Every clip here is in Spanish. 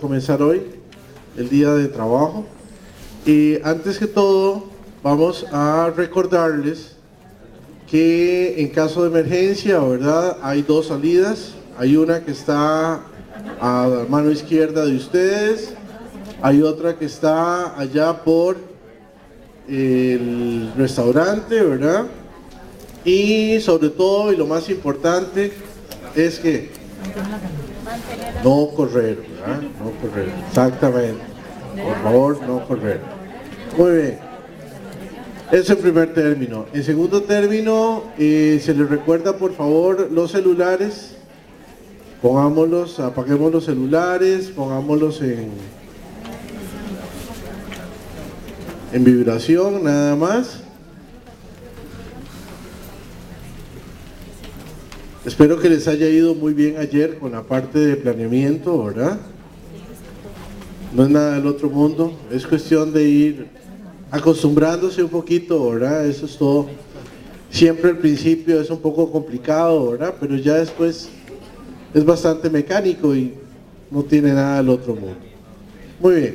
comenzar hoy, el día de trabajo. Y antes que todo, vamos a recordarles que en caso de emergencia, ¿verdad? Hay dos salidas. Hay una que está a la mano izquierda de ustedes. Hay otra que está allá por el restaurante, ¿verdad? Y sobre todo, y lo más importante, es que no correr, ¿verdad? No correr, exactamente. Por favor, no correr. Muy bien. Eso en primer término. En segundo término, se les recuerda por favor los celulares. Pongámoslos, apaguemos los celulares, pongámoslos en vibración, nada más. Espero que les haya ido muy bien ayer con la parte de planeamiento, ¿verdad? No es nada del otro mundo, es cuestión de ir acostumbrándose un poquito, ¿verdad? Eso es todo. Siempre al principio es un poco complicado, ¿verdad? Pero ya después es bastante mecánico y no tiene nada del otro mundo. Muy bien.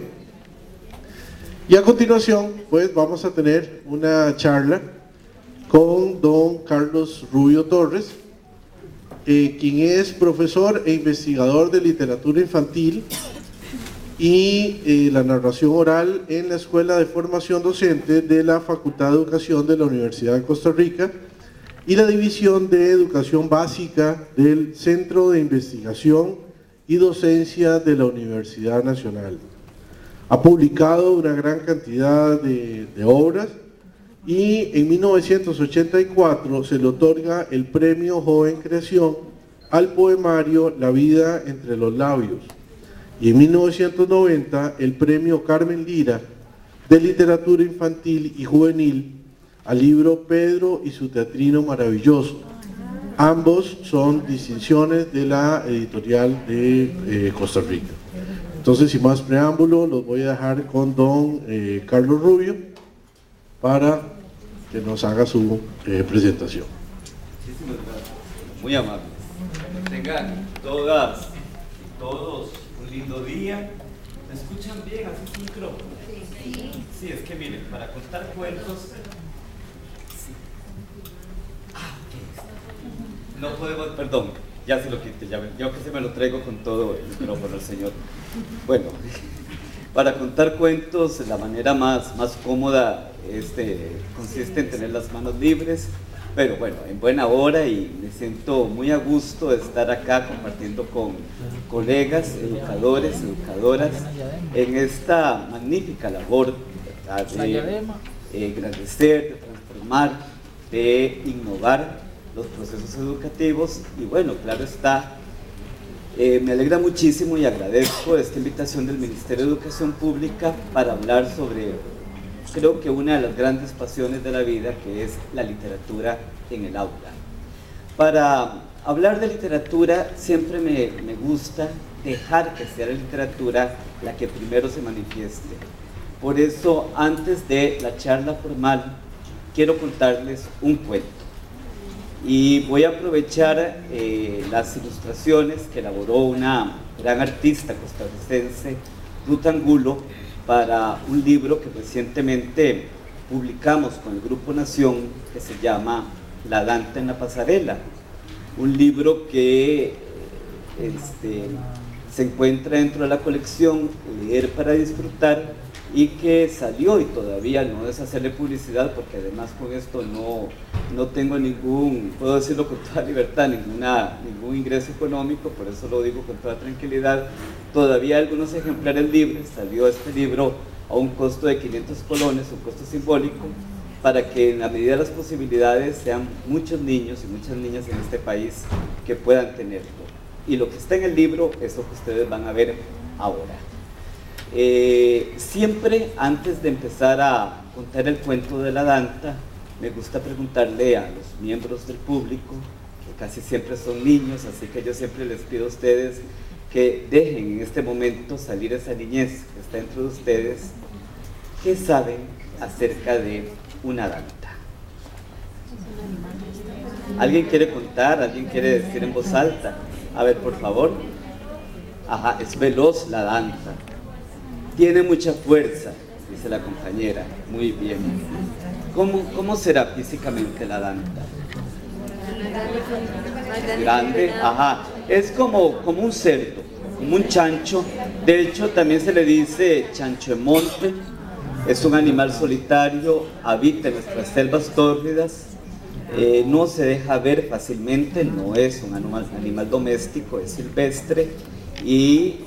Y a continuación, pues vamos a tener una charla con don Carlos Rubio Torres, quien es profesor e investigador de literatura infantil y la narración oral en la Escuela de Formación Docente de la Facultad de Educación de la Universidad de Costa Rica y la División de Educación Básica del Centro de Investigación y Docencia de la Universidad Nacional. Ha publicado una gran cantidad de obras y en 1984 se le otorga el Premio Joven Creación al poemario La vida entre los labios y en 1990 el Premio Carmen Lira de Literatura Infantil y Juvenil al libro Pedro y su teatrino maravilloso. Ambos son distinciones de la editorial de Costa Rica. Entonces, sin más preámbulo, los voy a dejar con don Carlos Rubio para que nos haga su presentación. Muchísimas gracias, muy amables. Tengan todas y todos un lindo día. ¿Me escuchan bien? ¿Así es micrófono? Sí, es que miren, para contar cuentos... Sí. No podemos, perdón, ya se lo quité, yo que se me lo traigo con todo el micrófono al señor. Bueno, para contar cuentos, la manera más cómoda consiste en tener las manos libres, pero bueno, en buena hora, y me siento muy a gusto de estar acá compartiendo con colegas, educadores, educadoras, en esta magnífica labor, ¿verdad?, de engrandecer, de transformar, de innovar los procesos educativos. Y bueno, claro está, me alegra muchísimo y agradezco esta invitación del Ministerio de Educación Pública para hablar sobre, creo que una de las grandes pasiones de la vida, que es la literatura en el aula. Para hablar de literatura siempre me gusta dejar que sea la literatura la que primero se manifieste. Por eso, antes de la charla formal, quiero contarles un cuento. Y voy a aprovechar las ilustraciones que elaboró una gran artista costarricense, Ruth Angulo, para un libro que recientemente publicamos con el Grupo Nación, que se llama La Danta en la Pasarela. Un libro que se encuentra dentro de la colección Leer para Disfrutar, y que salió, y todavía no es hacerle publicidad porque además con esto no tengo ningún, puedo decirlo con toda libertad, ningún ingreso económico, por eso lo digo con toda tranquilidad. Todavía hay algunos ejemplares libres. Salió este libro a un costo de 500 colones, un costo simbólico, para que en la medida de las posibilidades sean muchos niños y muchas niñas en este país que puedan tenerlo. Y lo que está en el libro es lo que ustedes van a ver ahora. Siempre antes de empezar a contar el cuento de la Danta, me gusta preguntarle a los miembros del público, que casi siempre son niños, así que yo siempre les pido a ustedes que dejen en este momento salir esa niñez que está dentro de ustedes. ¿Qué saben acerca de una Danta? ¿Alguien quiere contar? ¿Alguien quiere decir en voz alta? A ver, por favor. Ajá, es veloz la danta. Tiene mucha fuerza, dice la compañera. Muy bien. ¿Cómo será físicamente la danta? Grande, ajá. Es como un cerdo, como un chancho. De hecho, también se le dice chancho de monte. Es un animal solitario, habita en nuestras selvas tórridas. No se deja ver fácilmente, no es un animal doméstico, es silvestre y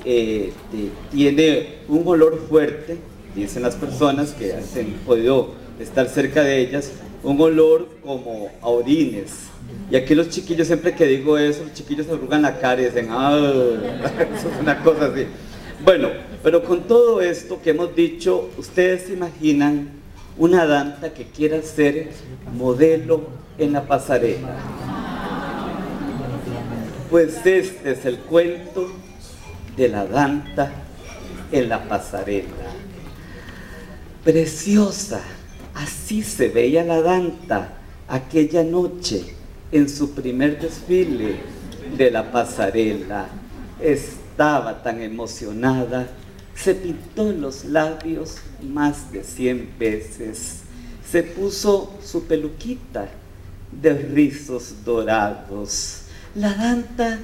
tiene un olor fuerte, dicen las personas que han podido estar cerca de ellas, un olor como a orines. Y aquí los chiquillos, siempre que digo eso, los chiquillos se arrugan la cara y dicen, ¡ah! Eso es una cosa así. Bueno, pero con todo esto que hemos dicho, ustedes se imaginan una danta que quiera ser modelo en la pasarela. Pues este es el cuento de la danta en la pasarela. Preciosa, así se veía la danta aquella noche en su primer desfile de la pasarela. Estaba tan emocionada, se pintó los labios más de 100 veces, se puso su peluquita de rizos dorados. La danta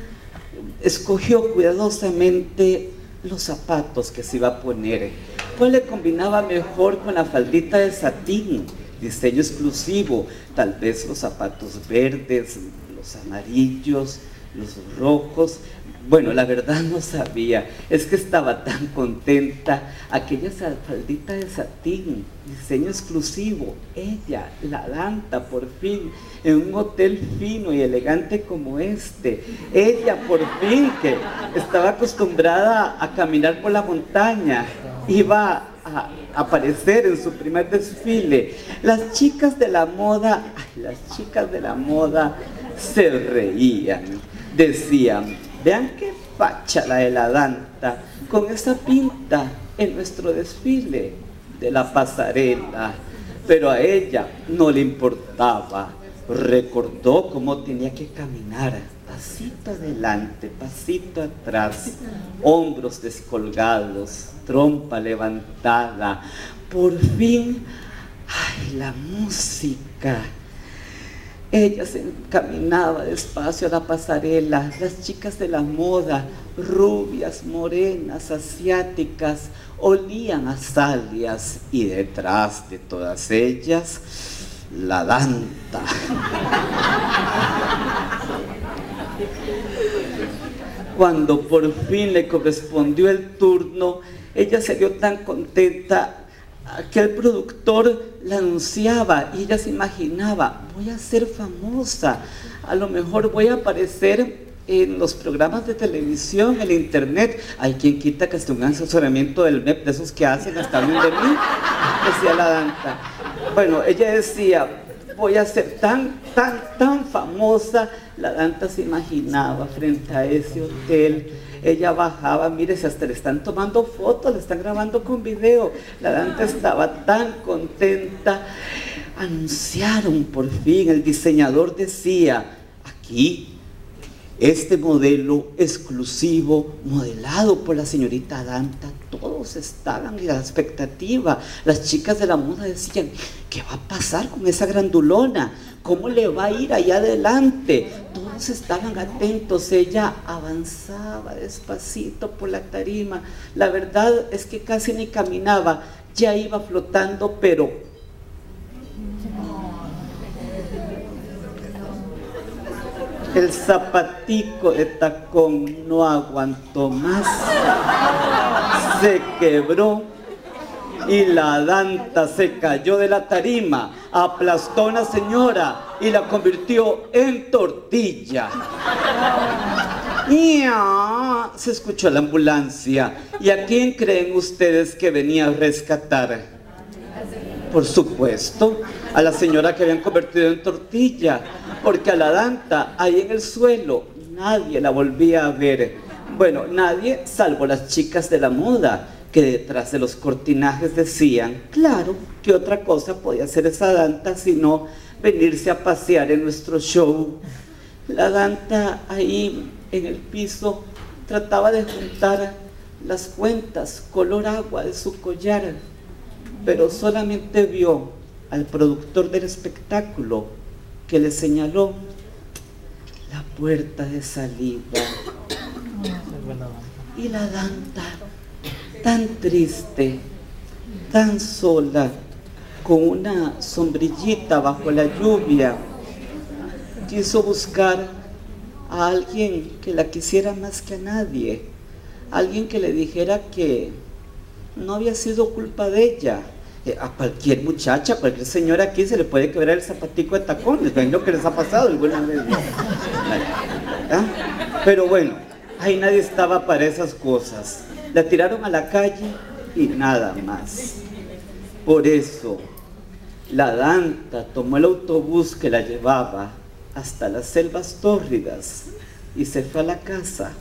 escogió cuidadosamente los zapatos que se iba a poner. ¿Cuál le combinaba mejor con la faldita de satín? Diseño exclusivo, tal vez los zapatos verdes, los amarillos, los rojos. Bueno, la verdad no sabía, es que estaba tan contenta. Aquella faldita de satín, diseño exclusivo, ella, la danta, por fin, en un hotel fino y elegante como este. Ella, por fin, que estaba acostumbrada a caminar por la montaña, iba a aparecer en su primer desfile. Las chicas de la moda, las chicas de la moda se reían, decían, vean qué facha la de la danta, con esa pinta en nuestro desfile de la pasarela. Pero a ella no le importaba, recordó cómo tenía que caminar, pasito adelante, pasito atrás, hombros descolgados, trompa levantada. Por fin, ¡ay, la música! Ella se encaminaba despacio a la pasarela. Las chicas de la moda, rubias, morenas, asiáticas, olían a salias, y detrás de todas ellas, la danta. Cuando por fin le correspondió el turno, ella se vio tan contenta que el productor la anunciaba y ella se imaginaba, voy a ser famosa, a lo mejor voy a aparecer en los programas de televisión, en internet. Hay quien quita que hasta un asesoramiento del MEP, de esos que hacen, hasta hablen de mí, decía la danta. Bueno, ella decía, voy a ser tan famosa. La danta se imaginaba frente a ese hotel. Ella bajaba, mire, si hasta le están tomando fotos, le están grabando con video. La danta estaba tan contenta. Anunciaron por fin, el diseñador decía, aquí, este modelo exclusivo, modelado por la señorita Danta. Todos estaban en la expectativa. Las chicas de la moda decían, ¿qué va a pasar con esa grandulona? ¿Cómo le va a ir allá adelante? Todos estaban atentos. Ella avanzaba despacito por la tarima. La verdad es que casi ni caminaba, ya iba flotando, pero el zapatico de tacón no aguantó más, se quebró y la danta se cayó de la tarima, aplastó a una señora y la convirtió en tortilla. ¡Ya! Se escuchó la ambulancia. ¿Y a quién creen ustedes que venía a rescatar? Por supuesto, a la señora que habían convertido en tortilla, porque a la danta, ahí en el suelo, nadie la volvía a ver. Bueno, nadie, salvo las chicas de la moda, que detrás de los cortinajes decían, claro, ¿qué otra cosa podía hacer esa danta sino venirse a pasear en nuestro show? La danta ahí en el piso trataba de juntar las cuentas color agua de su collar, pero solamente vio al productor del espectáculo que le señaló la puerta de salida. Y la Danta, tan triste, tan sola, con una sombrillita bajo la lluvia, quiso buscar a alguien que la quisiera más que a nadie, alguien que le dijera que no había sido culpa de ella. A cualquier muchacha, a cualquier señora aquí se le puede quebrar el zapatico de tacones. ¿Ven lo que les ha pasado alguna vez? ¿Ah? Pero bueno, ahí nadie estaba para esas cosas. La tiraron a la calle y nada más. Por eso, la Danta tomó el autobús que la llevaba hasta las selvas tórridas y se fue a la casa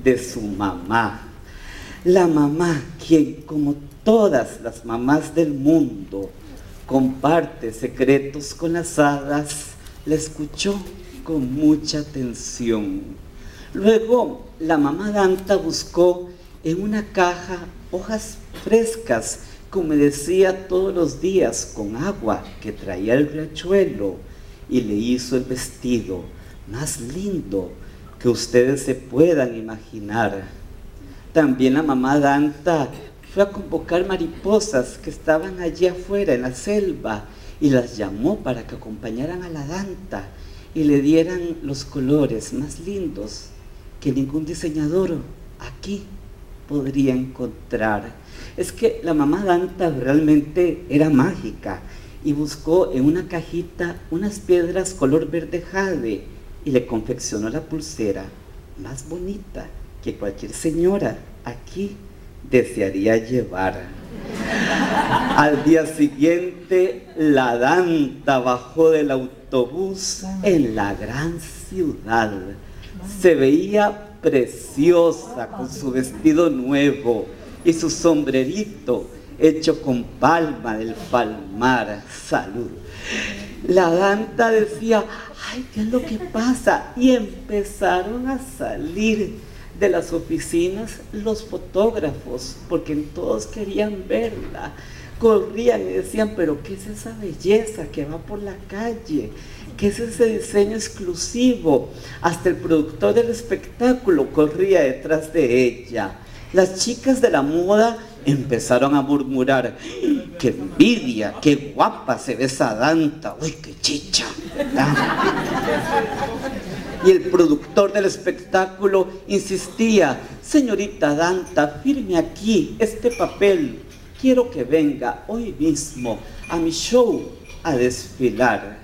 de su mamá. La mamá, quien como todas las mamás del mundo comparte secretos con las hadas, la escuchó con mucha atención. Luego la mamá Danta buscó en una caja hojas frescas que humedecía todos los días con agua que traía el riachuelo y le hizo el vestido más lindo que ustedes se puedan imaginar. También la mamá Danta fue a convocar mariposas que estaban allí afuera en la selva y las llamó para que acompañaran a la Danta y le dieran los colores más lindos que ningún diseñador aquí podría encontrar. Es que la mamá Danta realmente era mágica y buscó en una cajita unas piedras color verde jade y le confeccionó la pulsera más bonita que cualquier señora aquí desearía llevar. Al día siguiente, la Danta bajó del autobús en la gran ciudad. Se veía preciosa con su vestido nuevo y su sombrerito hecho con palma del palmar. Salud. La Danta decía, ay, ¿qué es lo que pasa? Y empezaron a salir de las oficinas los fotógrafos, porque todos querían verla. Corrían y decían, pero ¿qué es esa belleza que va por la calle? ¿Qué es ese diseño exclusivo? Hasta el productor del espectáculo corría detrás de ella. Las chicas de la moda empezaron a murmurar, ¡qué envidia! ¡Qué guapa se ve esa Danta! ¡Uy, qué chicha! Y el productor del espectáculo insistía, señorita Danta, firme aquí este papel. Quiero que venga hoy mismo a mi show a desfilar.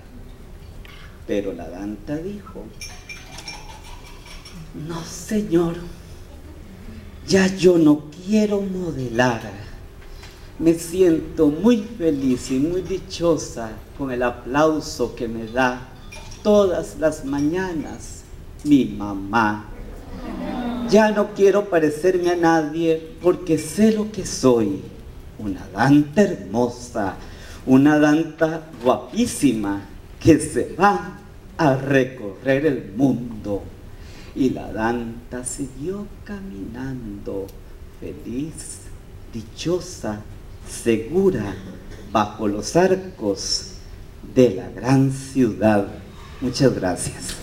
Pero la Danta dijo, no señor, ya yo no quiero modelar. Me siento muy feliz y muy dichosa con el aplauso que me da todas las mañanas mi mamá. Ya no quiero parecerme a nadie porque sé lo que soy, una Danta hermosa, una Danta guapísima que se va a recorrer el mundo. Y la Danta siguió caminando, feliz, dichosa, segura, bajo los arcos de la gran ciudad. Muchas gracias.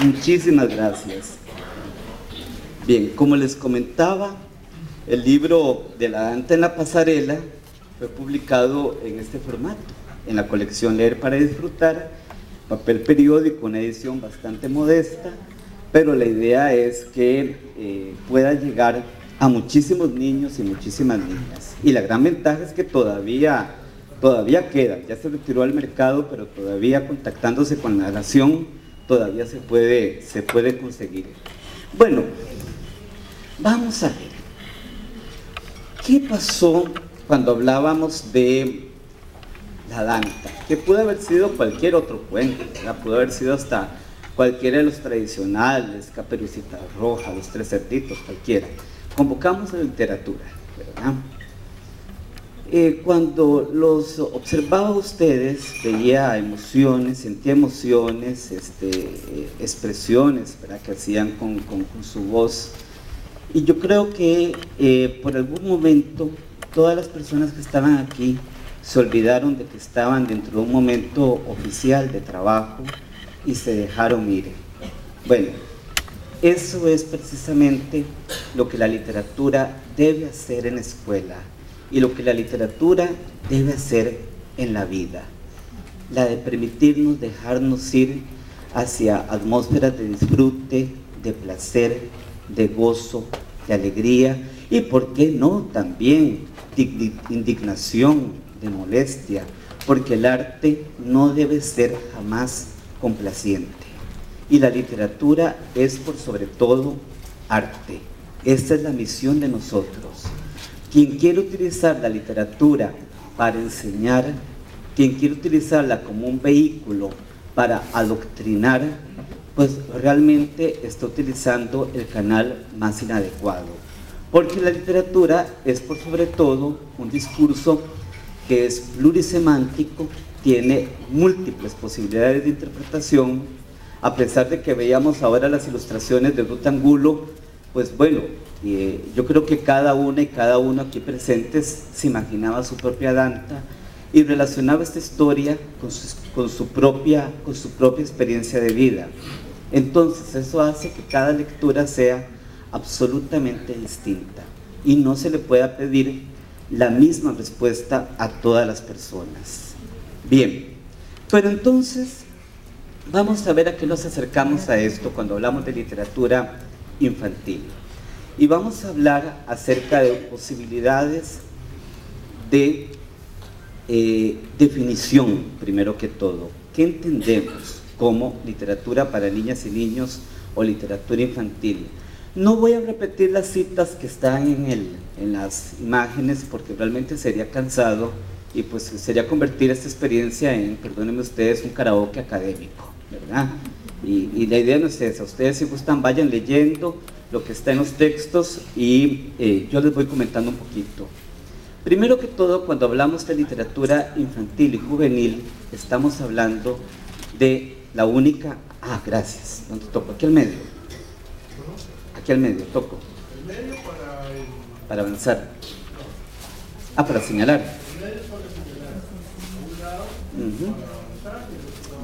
Muchísimas gracias. Bien, como les comentaba, el libro de la Danta en la pasarela fue publicado en este formato, en la colección Leer para Disfrutar, papel periódico, una edición bastante modesta, pero la idea es que pueda llegar a muchísimos niños y muchísimas niñas. Y la gran ventaja es que todavía queda, ya se retiró al mercado, pero todavía contactándose con la Nación, todavía se puede conseguir. Bueno, vamos a ver. ¿Qué pasó cuando hablábamos de la Danta? Que pudo haber sido cualquier otro cuento, ¿verdad? Pudo haber sido hasta cualquiera de los tradicionales, Caperucita Roja, Los Tres Cerditos, cualquiera. Convocamos a la literatura, ¿verdad? Cuando los observaba a ustedes, veía emociones, sentía emociones, expresiones, ¿verdad?, que hacían con su voz. Y yo creo que por algún momento todas las personas que estaban aquí se olvidaron de que estaban dentro de un momento oficial de trabajo y se dejaron ir. Bueno, eso es precisamente lo que la literatura debe hacer en la escuela y lo que la literatura debe hacer en la vida, la de permitirnos dejarnos ir hacia atmósferas de disfrute, de placer, de gozo, de alegría y, ¿por qué no?, también de indignación, de molestia, porque el arte no debe ser jamás complaciente y la literatura es por sobre todo arte. Esta es la misión de nosotros. Quien quiere utilizar la literatura para enseñar, quien quiere utilizarla como un vehículo para adoctrinar, pues realmente está utilizando el canal más inadecuado. Porque la literatura es por sobre todo un discurso que es plurisemántico, tiene múltiples posibilidades de interpretación, a pesar de que veíamos ahora las ilustraciones de Ruth Angulo, pues bueno, yo creo que cada una y cada uno aquí presentes se imaginaba su propia Danta y relacionaba esta historia con su propia experiencia de vida. Entonces eso hace que cada lectura sea absolutamente distinta y no se le pueda pedir la misma respuesta a todas las personas. Bien, pero entonces vamos a ver a qué nos acercamos a esto cuando hablamos de literatura infantil. Y vamos a hablar acerca de posibilidades de definición, primero que todo. ¿Qué entendemos como literatura para niñas y niños o literatura infantil? No voy a repetir las citas que están en las imágenes porque realmente sería cansado y pues sería convertir esta experiencia en, perdónenme ustedes, un karaoke académico, ¿verdad? Y la idea no es esa. Ustedes, si gustan, vayan leyendo lo que está en los textos y yo les voy comentando un poquito. Primero que todo, cuando hablamos de literatura infantil y juvenil, estamos hablando de la única... Ah, gracias. ¿Dónde toco? Aquí al medio. Aquí al medio, toco. El medio para avanzar. Ah, para señalar. El medio es para señalar. Un lado para avanzar.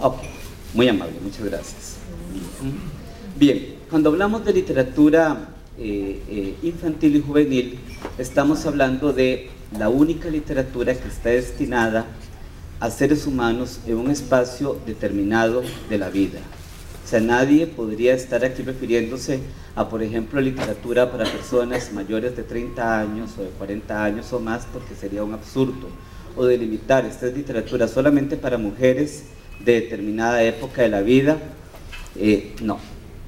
Ok, muy amable, muchas gracias. Bien, cuando hablamos de literatura infantil y juvenil, estamos hablando de la única literatura que está destinada a seres humanos en un espacio determinado de la vida. O sea, nadie podría estar aquí refiriéndose a, por ejemplo, literatura para personas mayores de 30 años o de 40 años o más, porque sería un absurdo. O de limitar, esta es literatura solamente para mujeres de determinada época de la vida, no,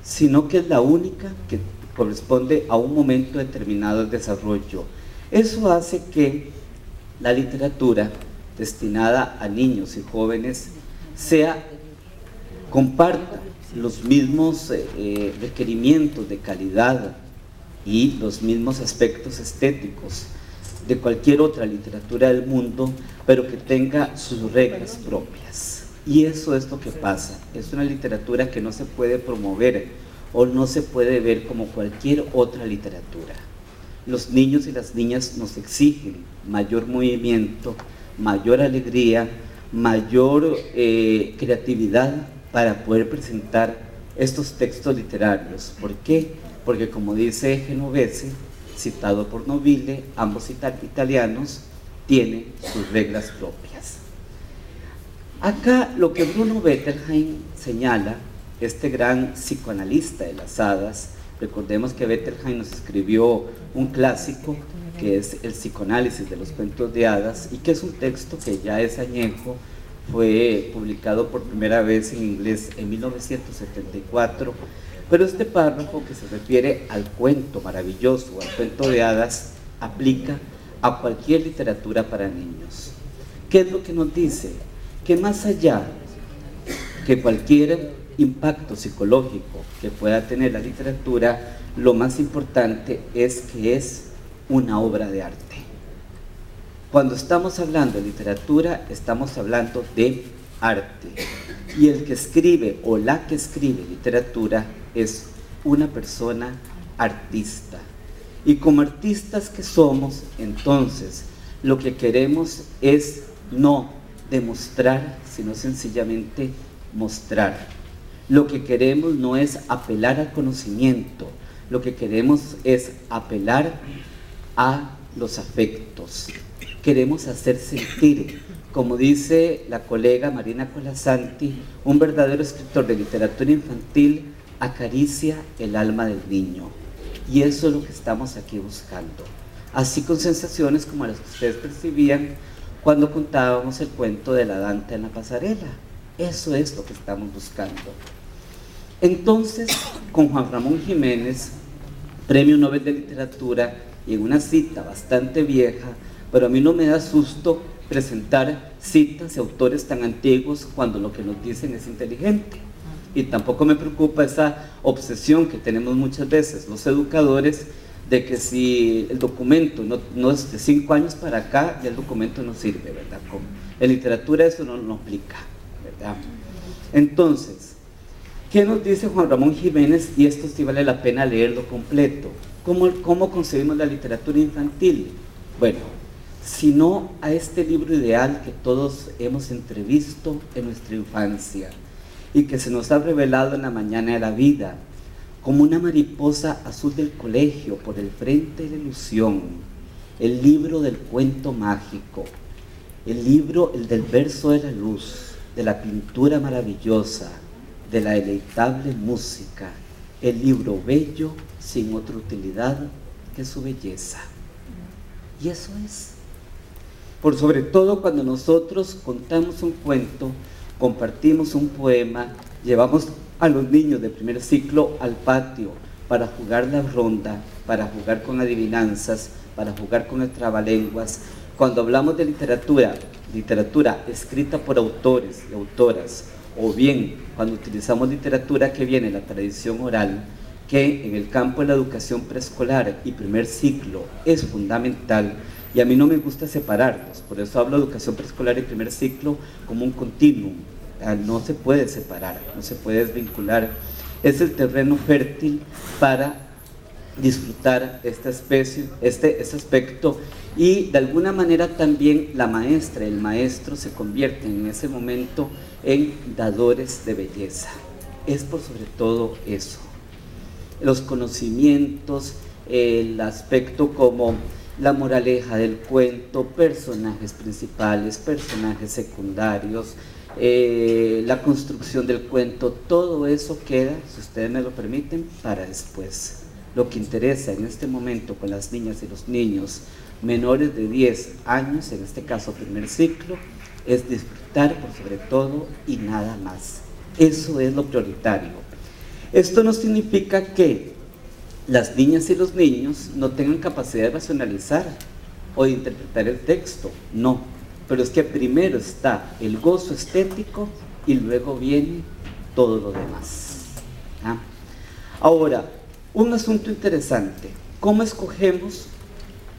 sino que es la única que corresponde a un momento determinado del desarrollo. Eso hace que la literatura destinada a niños y jóvenes comparta los mismos requerimientos de calidad y los mismos aspectos estéticos de cualquier otra literatura del mundo, pero que tenga sus reglas propias. Y eso es lo que pasa. Es una literatura que no se puede promover o no se puede ver como cualquier otra literatura. Los niños y las niñas nos exigen mayor movimiento, mayor alegría, mayor creatividad para poder presentar estos textos literarios. ¿Por qué? Porque, como dice Genovese, citado por Nobile, ambos italianos tienen sus reglas propias. Acá lo que Bruno Bettelheim señala, este gran psicoanalista de las hadas, recordemos que Bettelheim nos escribió un clásico que es el psicoanálisis de los cuentos de hadas y que es un texto que ya es añejo, fue publicado por primera vez en inglés en 1974, pero este párrafo que se refiere al cuento maravilloso, al cuento de hadas, aplica a cualquier literatura para niños. ¿Qué es lo que nos dice? Que más allá que cualquier impacto psicológico que pueda tener la literatura, lo más importante es que es una obra de arte. Cuando estamos hablando de literatura, estamos hablando de arte. Y el que escribe o la que escribe literatura es una persona artista. Y como artistas que somos, entonces, lo que queremos es no demostrar, sino sencillamente mostrar. Lo que queremos no es apelar al conocimiento, lo que queremos es apelar a los afectos. Queremos hacer sentir, como dice la colega Marina Colasanti, un verdadero escritor de literatura infantil acaricia el alma del niño. Y eso es lo que estamos aquí buscando. Así con sensaciones como las que ustedes percibían cuando contábamos el cuento de la Danta en la pasarela. Eso es lo que estamos buscando. Entonces, con Juan Ramón Jiménez, Premio Nobel de Literatura, y en una cita bastante vieja, pero a mí no me da susto presentar citas de autores tan antiguos cuando lo que nos dicen es inteligente. Y tampoco me preocupa esa obsesión que tenemos muchas veces los educadores de que si el documento no es de 5 años para acá, ya el documento no sirve, ¿verdad? En literatura eso no aplica, ¿verdad? Entonces, ¿qué nos dice Juan Ramón Jiménez? Y esto sí vale la pena leerlo completo. ¿Cómo concebimos la literatura infantil? Bueno, sino a este libro ideal que todos hemos entrevisto en nuestra infancia y que se nos ha revelado en la mañana de la vida, como una mariposa azul del colegio por el frente de la ilusión, el libro del cuento mágico, el libro, el del verso de la luz, de la pintura maravillosa, de la deleitable música, el libro bello sin otra utilidad que su belleza. Y eso es. Por sobre todo cuando nosotros contamos un cuento, compartimos un poema, llevamos a los niños de primer ciclo al patio para jugar la ronda, para jugar con adivinanzas, para jugar con el trabalenguas. Cuando hablamos de literatura escrita por autores y autoras, o bien cuando utilizamos literatura que viene de la tradición oral, que en el campo de la educación preescolar y primer ciclo es fundamental, y a mí no me gusta separarlos, por eso hablo de educación preescolar y primer ciclo como un continuum. No se puede separar, no se puede desvincular. Es el terreno fértil para disfrutar esta especie, este aspecto, y de alguna manera también la maestra, el maestro se convierten en ese momento en dadores de belleza. Es por sobre todo eso. Los conocimientos, el aspecto como la moraleja del cuento, personajes principales, personajes secundarios, la construcción del cuento, todo eso queda, si ustedes me lo permiten, para después. Lo que interesa en este momento con las niñas y los niños menores de 10 años, en este caso primer ciclo, es disfrutar por sobre todo y nada más. Eso es lo prioritario. Esto no significa que las niñas y los niños no tengan capacidad de racionalizar o de interpretar el texto, no, pero es que primero está el gozo estético y luego viene todo lo demás. ¿Ah? Ahora, un asunto interesante, ¿cómo escogemos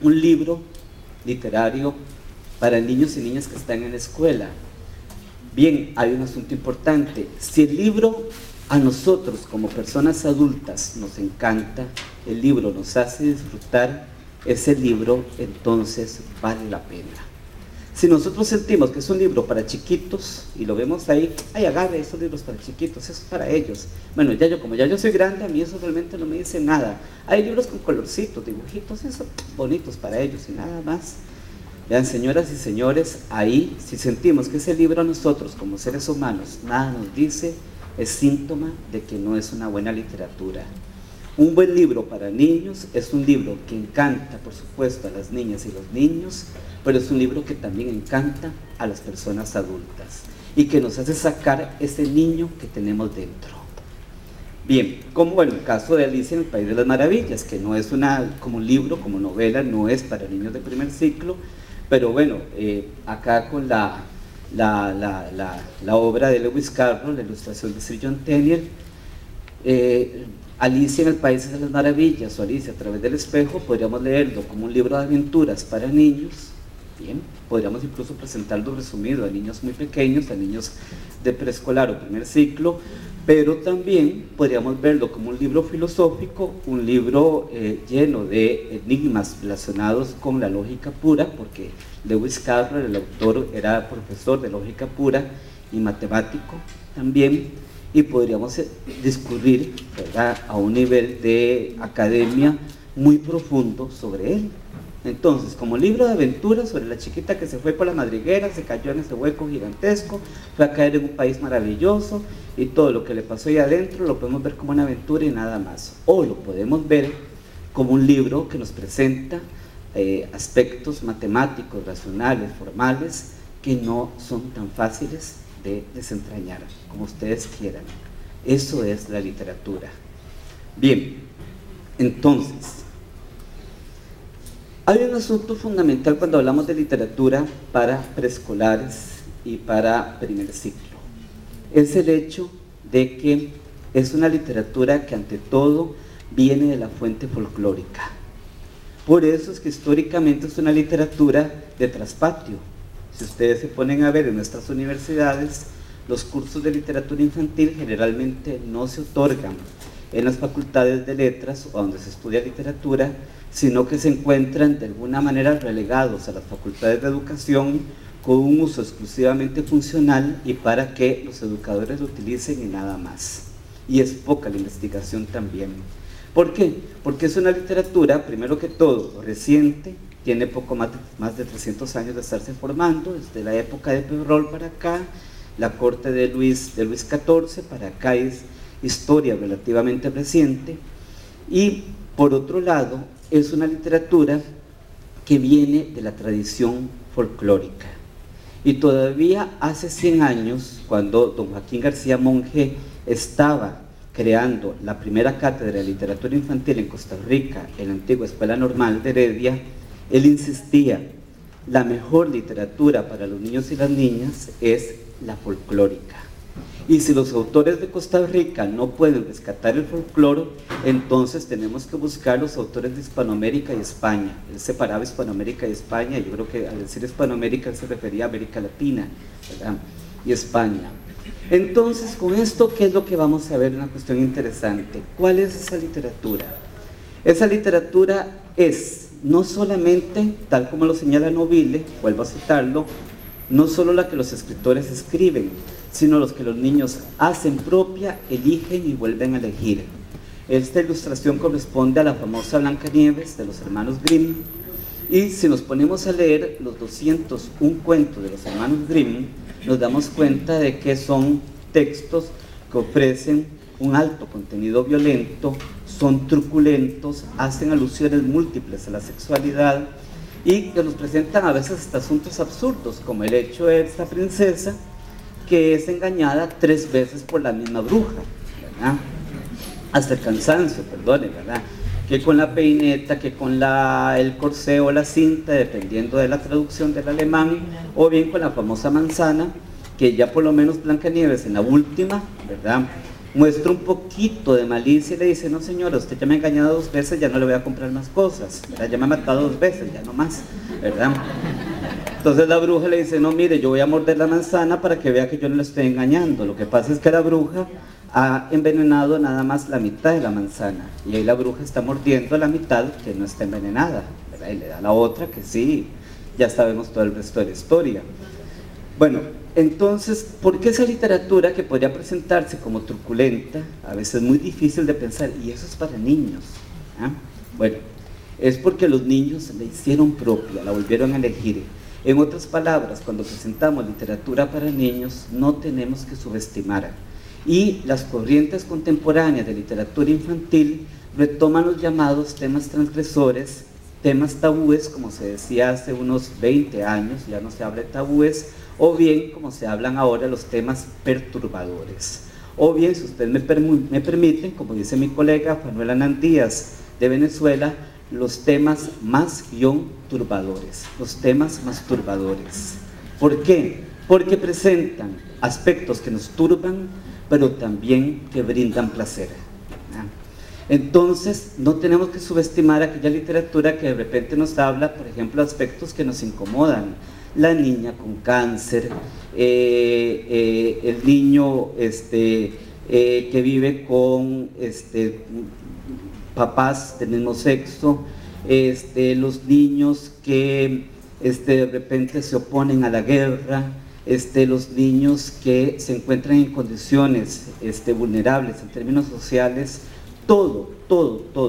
un libro literario para niños y niñas que están en la escuela? Bien, hay un asunto importante. Si el libro a nosotros como personas adultas nos encanta, el libro nos hace disfrutar, ese libro entonces vale la pena. Si nosotros sentimos que es un libro para chiquitos y lo vemos ahí, ay, agarre esos libros para chiquitos, eso es para ellos. Bueno, como ya yo soy grande, a mí eso realmente no me dice nada. Hay libros con colorcitos, dibujitos, eso bonitos para ellos y nada más. Vean, señoras y señores, ahí si sentimos que ese libro a nosotros como seres humanos nada nos dice, es síntoma de que no es una buena literatura. Un buen libro para niños es un libro que encanta, por supuesto, a las niñas y los niños, pero es un libro que también encanta a las personas adultas y que nos hace sacar ese niño que tenemos dentro. Bien, como en el caso de Alicia en el País de las Maravillas, que no es como un libro, como novela, no es para niños de primer ciclo, pero bueno, acá con la obra de Lewis Carroll, la ilustración de Sir John Tenniel, Alicia en el País de las Maravillas o Alicia a través del espejo, podríamos leerlo como un libro de aventuras para niños, Bien, podríamos incluso presentarlo resumido a niños muy pequeños, a niños de preescolar o primer ciclo, pero también podríamos verlo como un libro filosófico, un libro lleno de enigmas relacionados con la lógica pura, porque Lewis Carroll, el autor, era profesor de lógica pura y matemático también, y podríamos discurrir, ¿verdad?, a un nivel de academia muy profundo sobre él. Entonces, como libro de aventuras sobre la chiquita que se fue por la madriguera, se cayó en ese hueco gigantesco, fue a caer en un país maravilloso y todo lo que le pasó ahí adentro lo podemos ver como una aventura y nada más. O lo podemos ver como un libro que nos presenta aspectos matemáticos, racionales, formales, que no son tan fáciles de desentrañar, como ustedes quieran. Eso es la literatura. Bien, entonces, hay un asunto fundamental cuando hablamos de literatura para preescolares y para primer ciclo. Es el hecho de que es una literatura que ante todo viene de la fuente folclórica. Por eso es que históricamente es una literatura de traspatio. Si ustedes se ponen a ver en nuestras universidades, los cursos de literatura infantil generalmente no se otorgan en las facultades de letras o donde se estudia literatura, sino que se encuentran de alguna manera relegados a las facultades de educación con un uso exclusivamente funcional y para que los educadores lo utilicen y nada más. Y es poca la investigación también. ¿Por qué? Porque es una literatura, primero que todo, reciente, tiene poco más de 300 años de estarse formando, desde la época de Peverol para acá, la corte de Luis XIV para acá es historia relativamente reciente, y por otro lado es una literatura que viene de la tradición folclórica. Y todavía hace 100 años, cuando don Joaquín García Monge estaba creando la primera cátedra de literatura infantil en Costa Rica, en la antigua Escuela Normal de Heredia, él insistía, la mejor literatura para los niños y las niñas es la folclórica. Y si los autores de Costa Rica no pueden rescatar el folclore, entonces tenemos que buscar los autores de Hispanoamérica y España. Él separaba Hispanoamérica y España, y yo creo que al decir Hispanoamérica él se refería a América Latina, ¿verdad?, y España. Entonces, con esto, ¿qué es lo que vamos a ver? Una cuestión interesante. ¿Cuál es esa literatura? Esa literatura es no solamente, tal como lo señala Nobile, vuelvo a citarlo, no solo la que los escritores escriben, sino los que los niños hacen propia, eligen y vuelven a elegir. Esta ilustración corresponde a la famosa Blancanieves de los hermanos Grimm, y si nos ponemos a leer los 201 cuentos de los hermanos Grimm, nos damos cuenta de que son textos que ofrecen un alto contenido violento, son truculentos, hacen alusiones múltiples a la sexualidad y que nos presentan a veces hasta asuntos absurdos, como el hecho de esta princesa que es engañada 3 veces por la misma bruja, ¿verdad?, hasta el cansancio, perdone, ¿verdad?, que con la peineta, que con el corsé o la cinta, dependiendo de la traducción del alemán, o bien con la famosa manzana, que ya por lo menos Blancanieves en la última, ¿verdad?, muestra un poquito de malicia y le dice, no señora, usted ya me ha engañado 2 veces, ya no le voy a comprar más cosas, ¿verdad?, ya me ha matado 2 veces, ya no más, ¿verdad? Entonces la bruja le dice, no, mire, yo voy a morder la manzana para que vea que yo no le estoy engañando. Lo que pasa es que la bruja ha envenenado nada más la mitad de la manzana, y ahí la bruja está mordiendo la mitad que no está envenenada, ¿verdad?, y le da la otra que sí, ya sabemos todo el resto de la historia. Bueno, entonces, ¿por qué esa literatura que podría presentarse como truculenta, a veces muy difícil de pensar, y eso es para niños? Bueno, es porque los niños la hicieron propia, la volvieron a elegir. En otras palabras, cuando presentamos literatura para niños, no tenemos que subestimar. Y las corrientes contemporáneas de literatura infantil retoman los llamados temas transgresores, temas tabúes, como se decía hace unos 20 años, ya no se habla de tabúes, o bien, como se hablan ahora, los temas perturbadores. O bien, si ustedes me permiten, como dice mi colega Manuel Anán Díaz de Venezuela, los temas más turbadores, los temas más turbadores. ¿Por qué? Porque presentan aspectos que nos turban, pero también que brindan placer. Entonces, no tenemos que subestimar aquella literatura que de repente nos habla, por ejemplo, aspectos que nos incomodan. La niña con cáncer, el niño que vive con papás del mismo sexo, los niños que de repente se oponen a la guerra, los niños que se encuentran en condiciones vulnerables en términos sociales. Todo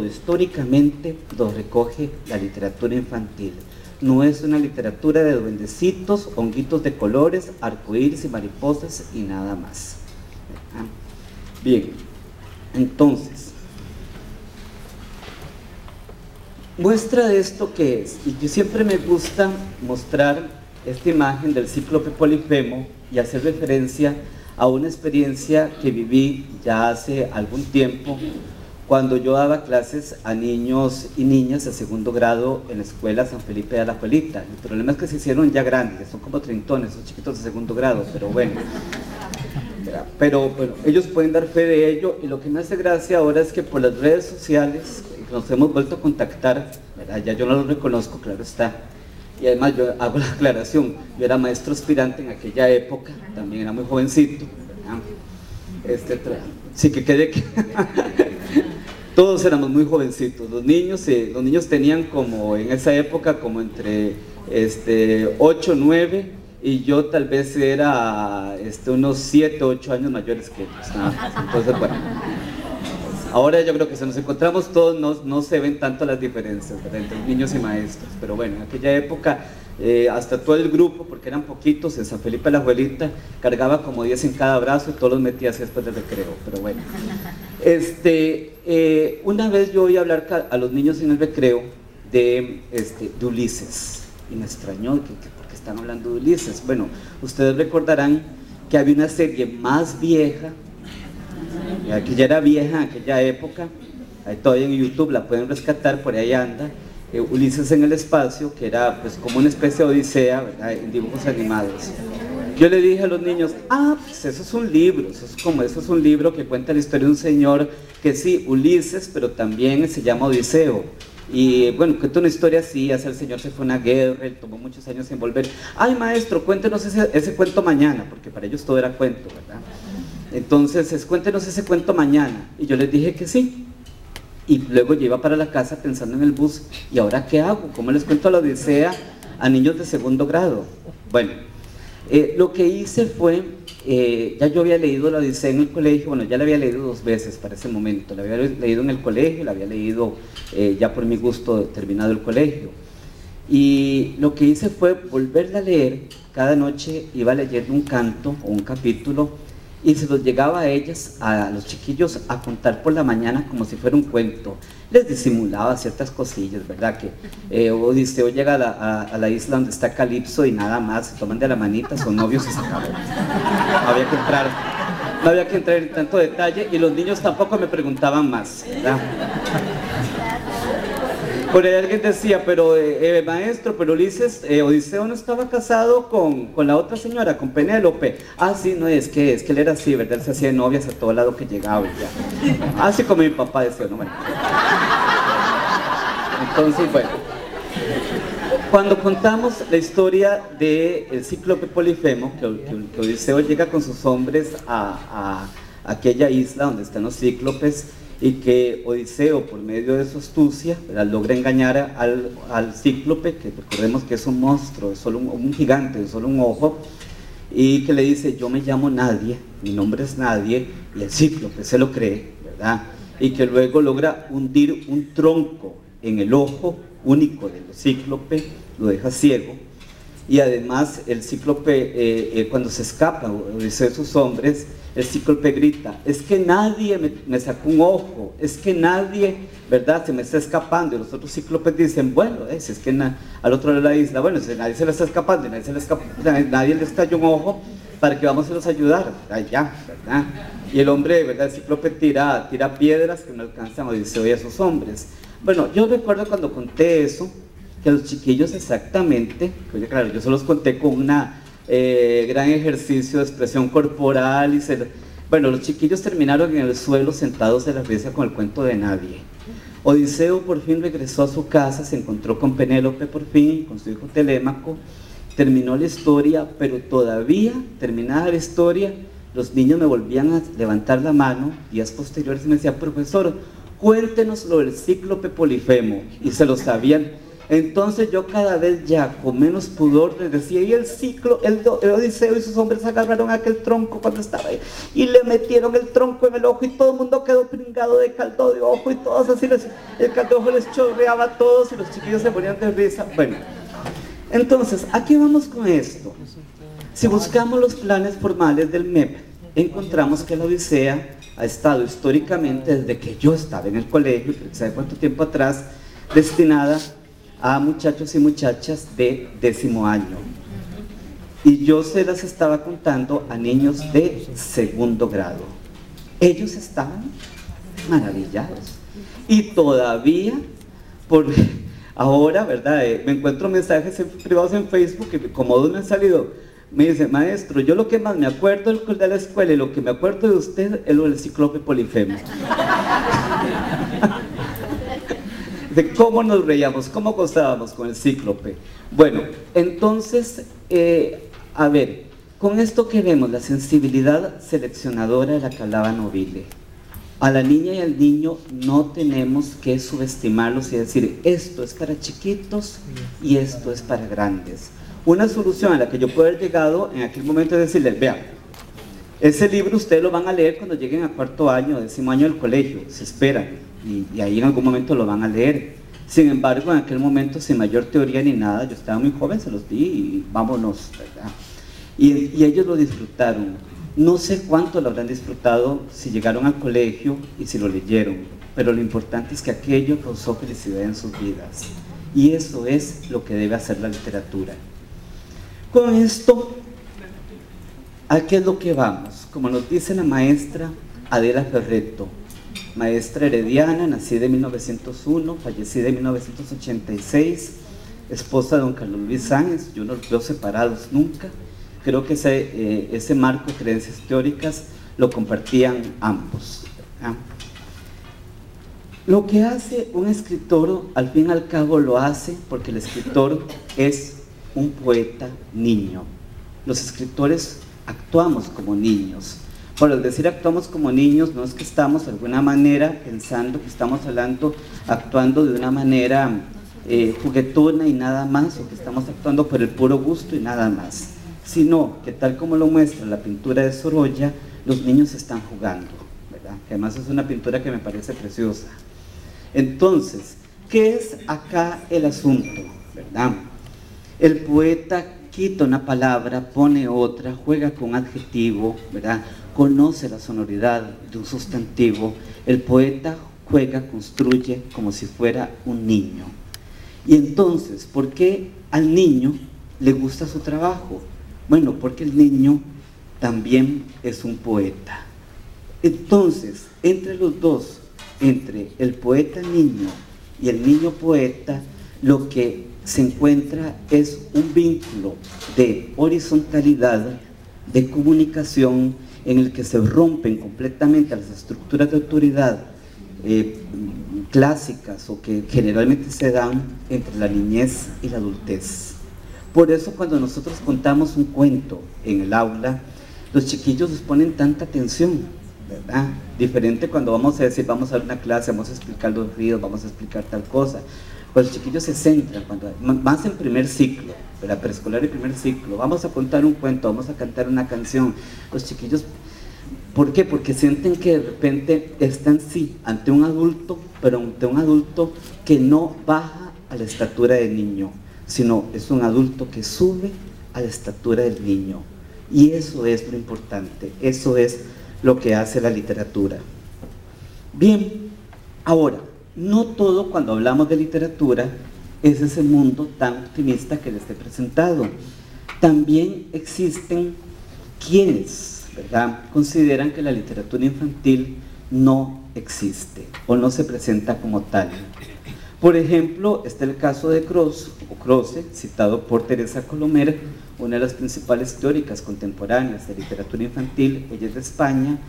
históricamente lo recoge la literatura infantil. No es una literatura de duendecitos, honguitos de colores, arcoíris y mariposas y nada más. Bien, entonces, muestra de esto que es, y que siempre me gusta mostrar esta imagen del cíclope Polifemo y hacer referencia a una experiencia que viví ya hace algún tiempo, cuando yo daba clases a niños y niñas de segundo grado en la escuela San Felipe de Alajuelita. El problema es que se hicieron ya grandes, son como treintones, son chiquitos de segundo grado, pero bueno. Pero bueno, ellos pueden dar fe de ello, y lo que me hace gracia ahora es que por las redes sociales nos hemos vuelto a contactar, ¿verdad? Ya yo no los reconozco, claro está. Y además yo hago la aclaración, yo era maestro aspirante en aquella época, también era muy jovencito, ¿verdad? Sí, que quede que todos éramos muy jovencitos. Los niños tenían como en esa época como entre 8, 9, y yo tal vez era unos 7, 8 años mayores que ellos, ¿no? Entonces, bueno, ahora yo creo que si nos encontramos todos no se ven tanto las diferencias, ¿verdad?, entre niños y maestros. Pero bueno, en aquella época hasta todo el grupo, porque eran poquitos, en San Felipe la Abuelita cargaba como 10 en cada brazo y todos los metía así después del recreo. Pero bueno, una vez yo oí hablar a los niños en el recreo de Ulises, y me extrañó porque están hablando de Ulises. Bueno, ustedes recordarán que había una serie más vieja, que ya era vieja en aquella época, ahí todavía en YouTube la pueden rescatar, por ahí anda, Ulises en el espacio, que era pues como una especie de Odisea, ¿verdad?, en dibujos animados. Yo le dije a los niños, pues eso es un libro, eso es un libro que cuenta la historia de un señor que sí, Ulises, pero también se llama Odiseo. Y bueno, cuenta una historia así, hace el señor se fue a una guerra, él tomó muchos años en volver. Ay, maestro, cuéntenos ese cuento mañana, porque para ellos todo era cuento, ¿verdad? Entonces, cuéntenos ese cuento mañana. Y yo les dije que sí. Y luego yo iba para la casa pensando en el bus, ¿y ahora qué hago? ¿Cómo les cuento la Odisea a niños de segundo grado? Bueno, lo que hice fue, ya yo había leído la Odisea en el colegio, bueno, ya la había leído 2 veces para ese momento, la había leído en el colegio, la había leído ya por mi gusto terminado el colegio. Y lo que hice fue volverla a leer. Cada noche iba leyendo un canto o un capítulo, y se los llegaba a ellas, a los chiquillos, a contar por la mañana como si fuera un cuento. Les disimulaba ciertas cosillas, ¿verdad? Que Odiseo llega a la isla donde está Calipso y nada más, se toman de la manita, son novios y se acabó. No había que entrar en tanto detalle, y los niños tampoco me preguntaban más, ¿verdad? Por ahí alguien decía, pero maestro, pero Ulises, Odiseo no estaba casado con la otra señora, con Penélope. Sí, no, es que él era así, ¿verdad? Él se hacía novias a todo lado que llegaba y ya. Así como mi papá decía, no, bueno. Entonces, bueno, cuando contamos la historia del cíclope Polifemo, que Odiseo llega con sus hombres a aquella isla donde están los cíclopes, y que Odiseo, por medio de su astucia, ¿verdad?, logra engañar al cíclope, que recordemos que es un monstruo, es solo un gigante, es solo un ojo, y que le dice, yo me llamo Nadie, mi nombre es Nadie, y el cíclope se lo cree, ¿verdad?, y que luego logra hundir un tronco en el ojo único del cíclope, lo deja ciego, y además el cíclope, cuando se escapa Odiseo de sus hombres, el cíclope grita, es que nadie me sacó un ojo, es que nadie, ¿verdad?, se me está escapando. Y los otros cíclopes dicen, bueno, si es que al otro lado de la isla, bueno, si nadie se le está escapando, nadie les cayó un ojo, ¿para que vamos a los ayudar? Ya, ¿verdad? Y el hombre, ¿verdad?, el cíclope tira piedras que no alcanzan a Odiseo y a sus hombres. Bueno, yo recuerdo cuando conté eso, que los chiquillos exactamente, oye, claro, yo se los conté con una gran ejercicio de expresión corporal, y Bueno, los chiquillos terminaron en el suelo sentados de la risa con el cuento de nadie. Odiseo por fin regresó a su casa, se encontró con Penélope por fin, con su hijo Telémaco, terminó la historia, pero todavía, terminada la historia, los niños me volvían a levantar la mano, días posteriores, y me decían, profesor, cuéntenos lo del cíclope Polifemo, y se lo sabían. Entonces yo cada vez ya con menos pudor les decía, y el Odiseo y sus hombres agarraron aquel tronco cuando estaba ahí, y le metieron el tronco en el ojo, y todo el mundo quedó pringado de caldo de ojo, y todos así, el caldo de ojo les chorreaba a todos, y los chiquillos se ponían de risa. Bueno, entonces, ¿a qué vamos con esto? Si buscamos los planes formales del MEP, encontramos que la Odisea ha estado históricamente, desde que yo estaba en el colegio, ¿sabe cuánto tiempo atrás?, destinada a muchachos y muchachas de 10º año. Y yo se las estaba contando a niños de 2º grado. Ellos estaban maravillados. Y todavía, por ahora, ¿verdad? Me encuentro mensajes privados en Facebook que como dos me han salido. Me dice, maestro, yo lo que más me acuerdo de la escuela y lo que me acuerdo de usted es lo del cíclope Polifemo. De cómo nos reíamos, cómo gozábamos con el cíclope. Bueno, entonces, a ver, con esto que vemos, la sensibilidad seleccionadora de la que hablaba Nobile. A la niña y al niño no tenemos que subestimarlos y decir, esto es para chiquitos y esto es para grandes. Una solución a la que yo puedo haber llegado en aquel momento es decirles, vean, ese libro ustedes lo van a leer cuando lleguen a 4º año, 10º año del colegio, se esperan. Y ahí en algún momento lo van a leer. Sin embargo, en aquel momento, sin mayor teoría ni nada, yo estaba muy joven, se los di y vámonos, ¿verdad? Y ellos lo disfrutaron. No sé cuánto lo habrán disfrutado si llegaron al colegio y si lo leyeron, pero lo importante es que aquello causó felicidad en sus vidas. Y eso es lo que debe hacer la literatura. Con esto, ¿a qué es lo que vamos? Como nos dice la maestra Adela Ferretto, maestra herediana, nacida en 1901, fallecida en 1986, esposa de don Carlos Luis Sáenz. Yo no los veo separados nunca. Creo que ese marco de creencias teóricas lo compartían ambos. Lo que hace un escritor, al fin y al cabo lo hace porque el escritor es un poeta niño. Los escritores actuamos como niños. Por decir actuamos como niños, no es que estamos de alguna manera pensando que estamos actuando de una manera juguetona y nada más, o que estamos actuando por el puro gusto y nada más, sino que tal como lo muestra la pintura de Sorolla, los niños están jugando, ¿verdad? Que además es una pintura que me parece preciosa. Entonces, ¿qué es acá el asunto, verdad? El poeta quita una palabra, pone otra, juega con un adjetivo, ¿verdad? Conoce la sonoridad de un sustantivo. El poeta juega, construye como si fuera un niño. Y entonces, ¿por qué al niño le gusta su trabajo? Bueno, porque el niño también es un poeta. Entonces, entre los dos, entre el poeta niño y el niño poeta, lo que se encuentra es un vínculo de horizontalidad, de comunicación, en el que se rompen completamente las estructuras de autoridad clásicas o que generalmente se dan entre la niñez y la adultez. Por eso cuando nosotros contamos un cuento en el aula, los chiquillos nos ponen tanta atención, ¿verdad? Diferente cuando vamos a decir, vamos a dar una clase, vamos a explicar los ríos, vamos a explicar tal cosa. Pues los chiquillos se centran, más en primer ciclo, ¿verdad? Preescolar y primer ciclo, vamos a contar un cuento, vamos a cantar una canción. Los chiquillos, ¿por qué? Porque sienten que de repente están sí ante un adulto, pero ante un adulto que no baja a la estatura del niño, sino es un adulto que sube a la estatura del niño. Y eso es lo importante, eso es lo que hace la literatura. Bien, ahora, no todo cuando hablamos de literatura es ese mundo tan optimista que les he presentado. También existen quienes, ¿verdad?, consideran que la literatura infantil no existe o no se presenta como tal. Por ejemplo, está el caso de Croce, citado por Teresa Colomer, una de las principales teóricas contemporáneas de literatura infantil. Ella es de España,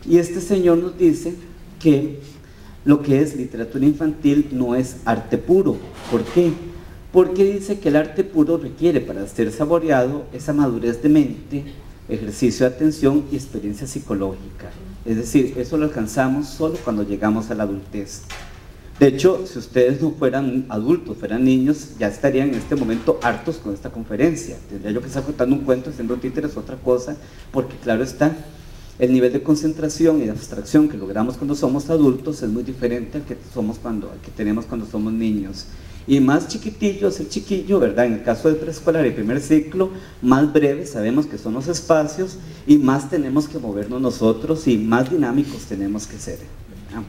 y este señor nos dice que lo que es literatura infantil no es arte puro. ¿Por qué? Porque dice que el arte puro requiere, para ser saboreado, esa madurez de mente, ejercicio de atención y experiencia psicológica. Es decir, eso lo alcanzamos solo cuando llegamos a la adultez. De hecho, si ustedes no fueran adultos, fueran niños, ya estarían en este momento hartos con esta conferencia. Tendría yo que estar contando un cuento, haciendo títeres, otra cosa, porque claro está, el nivel de concentración y de abstracción que logramos cuando somos adultos es muy diferente al que tenemos cuando somos niños. Y más chiquitillos, el chiquillo, ¿verdad? En el caso del preescolar y primer ciclo, más breve, sabemos que son los espacios y más tenemos que movernos nosotros y más dinámicos tenemos que ser, ¿verdad?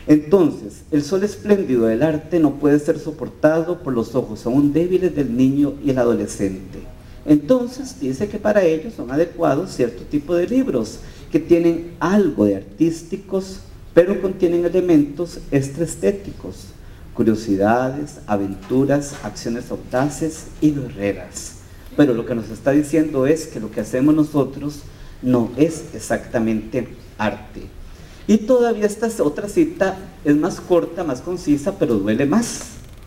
Entonces, el sol espléndido del arte no puede ser soportado por los ojos aún débiles del niño y el adolescente. Entonces, dice que para ellos son adecuados cierto tipo de libros que tienen algo de artísticos, pero contienen elementos extraestéticos, curiosidades, aventuras, acciones audaces y guerreras. Pero lo que nos está diciendo es que lo que hacemos nosotros no es exactamente arte. Y todavía esta otra cita es más corta, más concisa, pero duele más,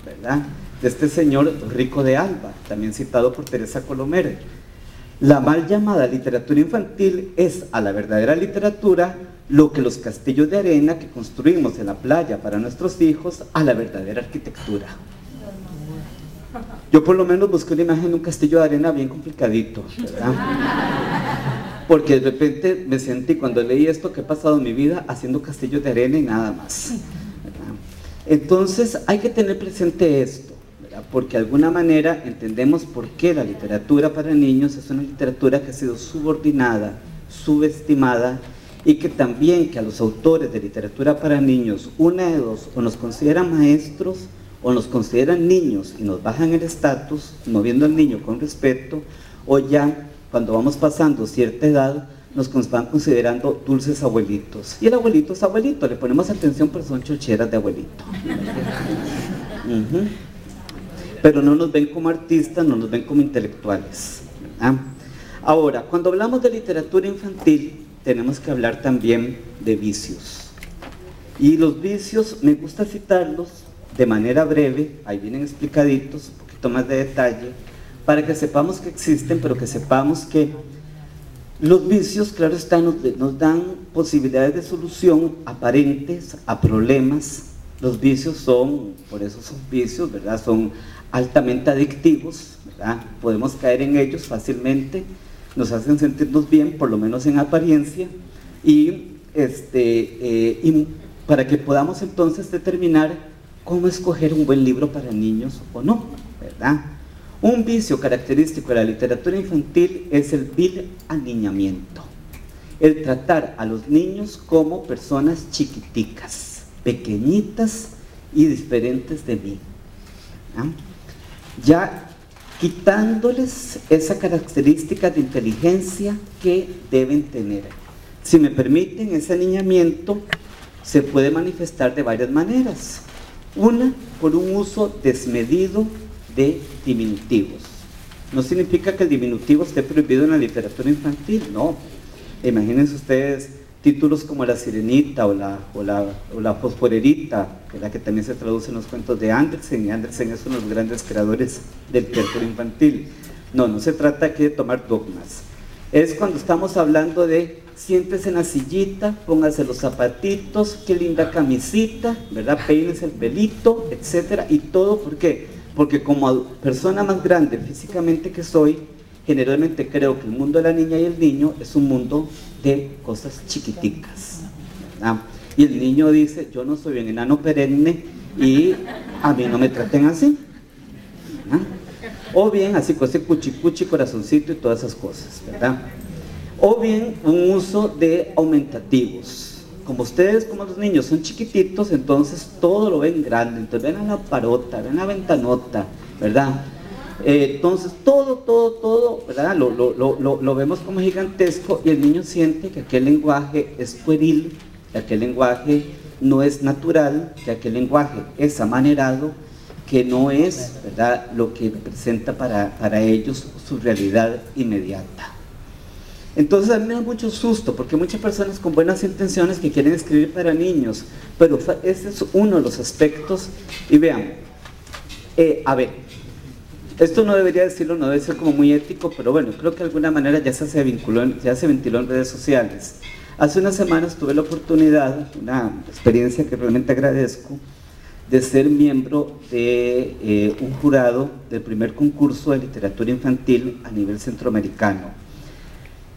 ¿verdad? De este señor Rico de Alba, también citado por Teresa Colomer. La mal llamada literatura infantil es a la verdadera literatura lo que los castillos de arena que construimos en la playa para nuestros hijos a la verdadera arquitectura. Yo por lo menos busqué una imagen de un castillo de arena bien complicadito, ¿verdad? Porque de repente me sentí, cuando leí esto, que he pasado mi vida haciendo castillos de arena y nada más, ¿verdad? Entonces hay que tener presente esto, ¿verdad? Porque de alguna manera entendemos por qué la literatura para niños es una literatura que ha sido subordinada, subestimada, y que también que a los autores de literatura para niños, una de dos, o nos consideran maestros o nos consideran niños y nos bajan el estatus, no viendo al niño con respeto, o ya cuando vamos pasando cierta edad nos van considerando dulces abuelitos. Y el abuelito es abuelito, le ponemos atención, pero son chocheras de abuelito. Pero no nos ven como artistas, no nos ven como intelectuales, ¿verdad? Ahora, cuando hablamos de literatura infantil, tenemos que hablar también de vicios. Y los vicios, me gusta citarlos de manera breve, ahí vienen explicaditos, un poquito más de detalle, para que sepamos que existen, pero que sepamos que los vicios, claro está, nos dan posibilidades de solución aparentes a problemas. Los vicios son, por eso son vicios, ¿verdad? Son altamente adictivos, ¿verdad? Podemos caer en ellos fácilmente, nos hacen sentirnos bien, por lo menos en apariencia, y para que podamos entonces determinar cómo escoger un buen libro para niños o no, ¿verdad? Un vicio característico de la literatura infantil es el vil aniñamiento, el tratar a los niños como personas chiquiticas, pequeñitas y diferentes de mí, ¿no? Ya quitándoles esa característica de inteligencia que deben tener. Si me permiten, ese aniñamiento se puede manifestar de varias maneras. Una, por un uso desmedido de diminutivos. No significa que el diminutivo esté prohibido en la literatura infantil, no. Imagínense ustedes títulos como La Sirenita o la Fosforerita, que también se traduce en los cuentos de Andersen, y Andersen es uno de los grandes creadores de literatura infantil. No se trata aquí de tomar dogmas. Es cuando estamos hablando de siéntese en la sillita, póngase los zapatitos, qué linda camisita, ¿verdad? Peínese el pelito, etcétera, y todo, ¿por qué? Porque como persona más grande físicamente que soy, generalmente creo que el mundo de la niña y el niño es un mundo de cosas chiquiticas, ¿verdad? Y el niño dice, yo no soy un enano perenne y a mí no me traten así, ¿verdad? O bien así con ese cuchi, corazoncito y todas esas cosas, ¿verdad? O bien un uso de aumentativos. Como ustedes, como los niños son chiquititos, entonces todo lo ven grande, entonces ven a la parota, ven a la ventanota, ¿verdad? Entonces todo, ¿verdad? Lo vemos como gigantesco, y el niño siente que aquel lenguaje es pueril, que aquel lenguaje no es natural, que aquel lenguaje es amanerado, que no es, ¿verdad?, lo que representa para ellos su realidad inmediata. Entonces a mí me da mucho susto, porque hay muchas personas con buenas intenciones que quieren escribir para niños, pero ese es uno de los aspectos. Y vean, a ver, esto no debería decirlo, no debe ser como muy ético, pero bueno, creo que de alguna manera ya se ventiló en redes sociales. Hace unas semanas tuve la oportunidad, una experiencia que realmente agradezco, de ser miembro de un jurado del primer concurso de literatura infantil a nivel centroamericano.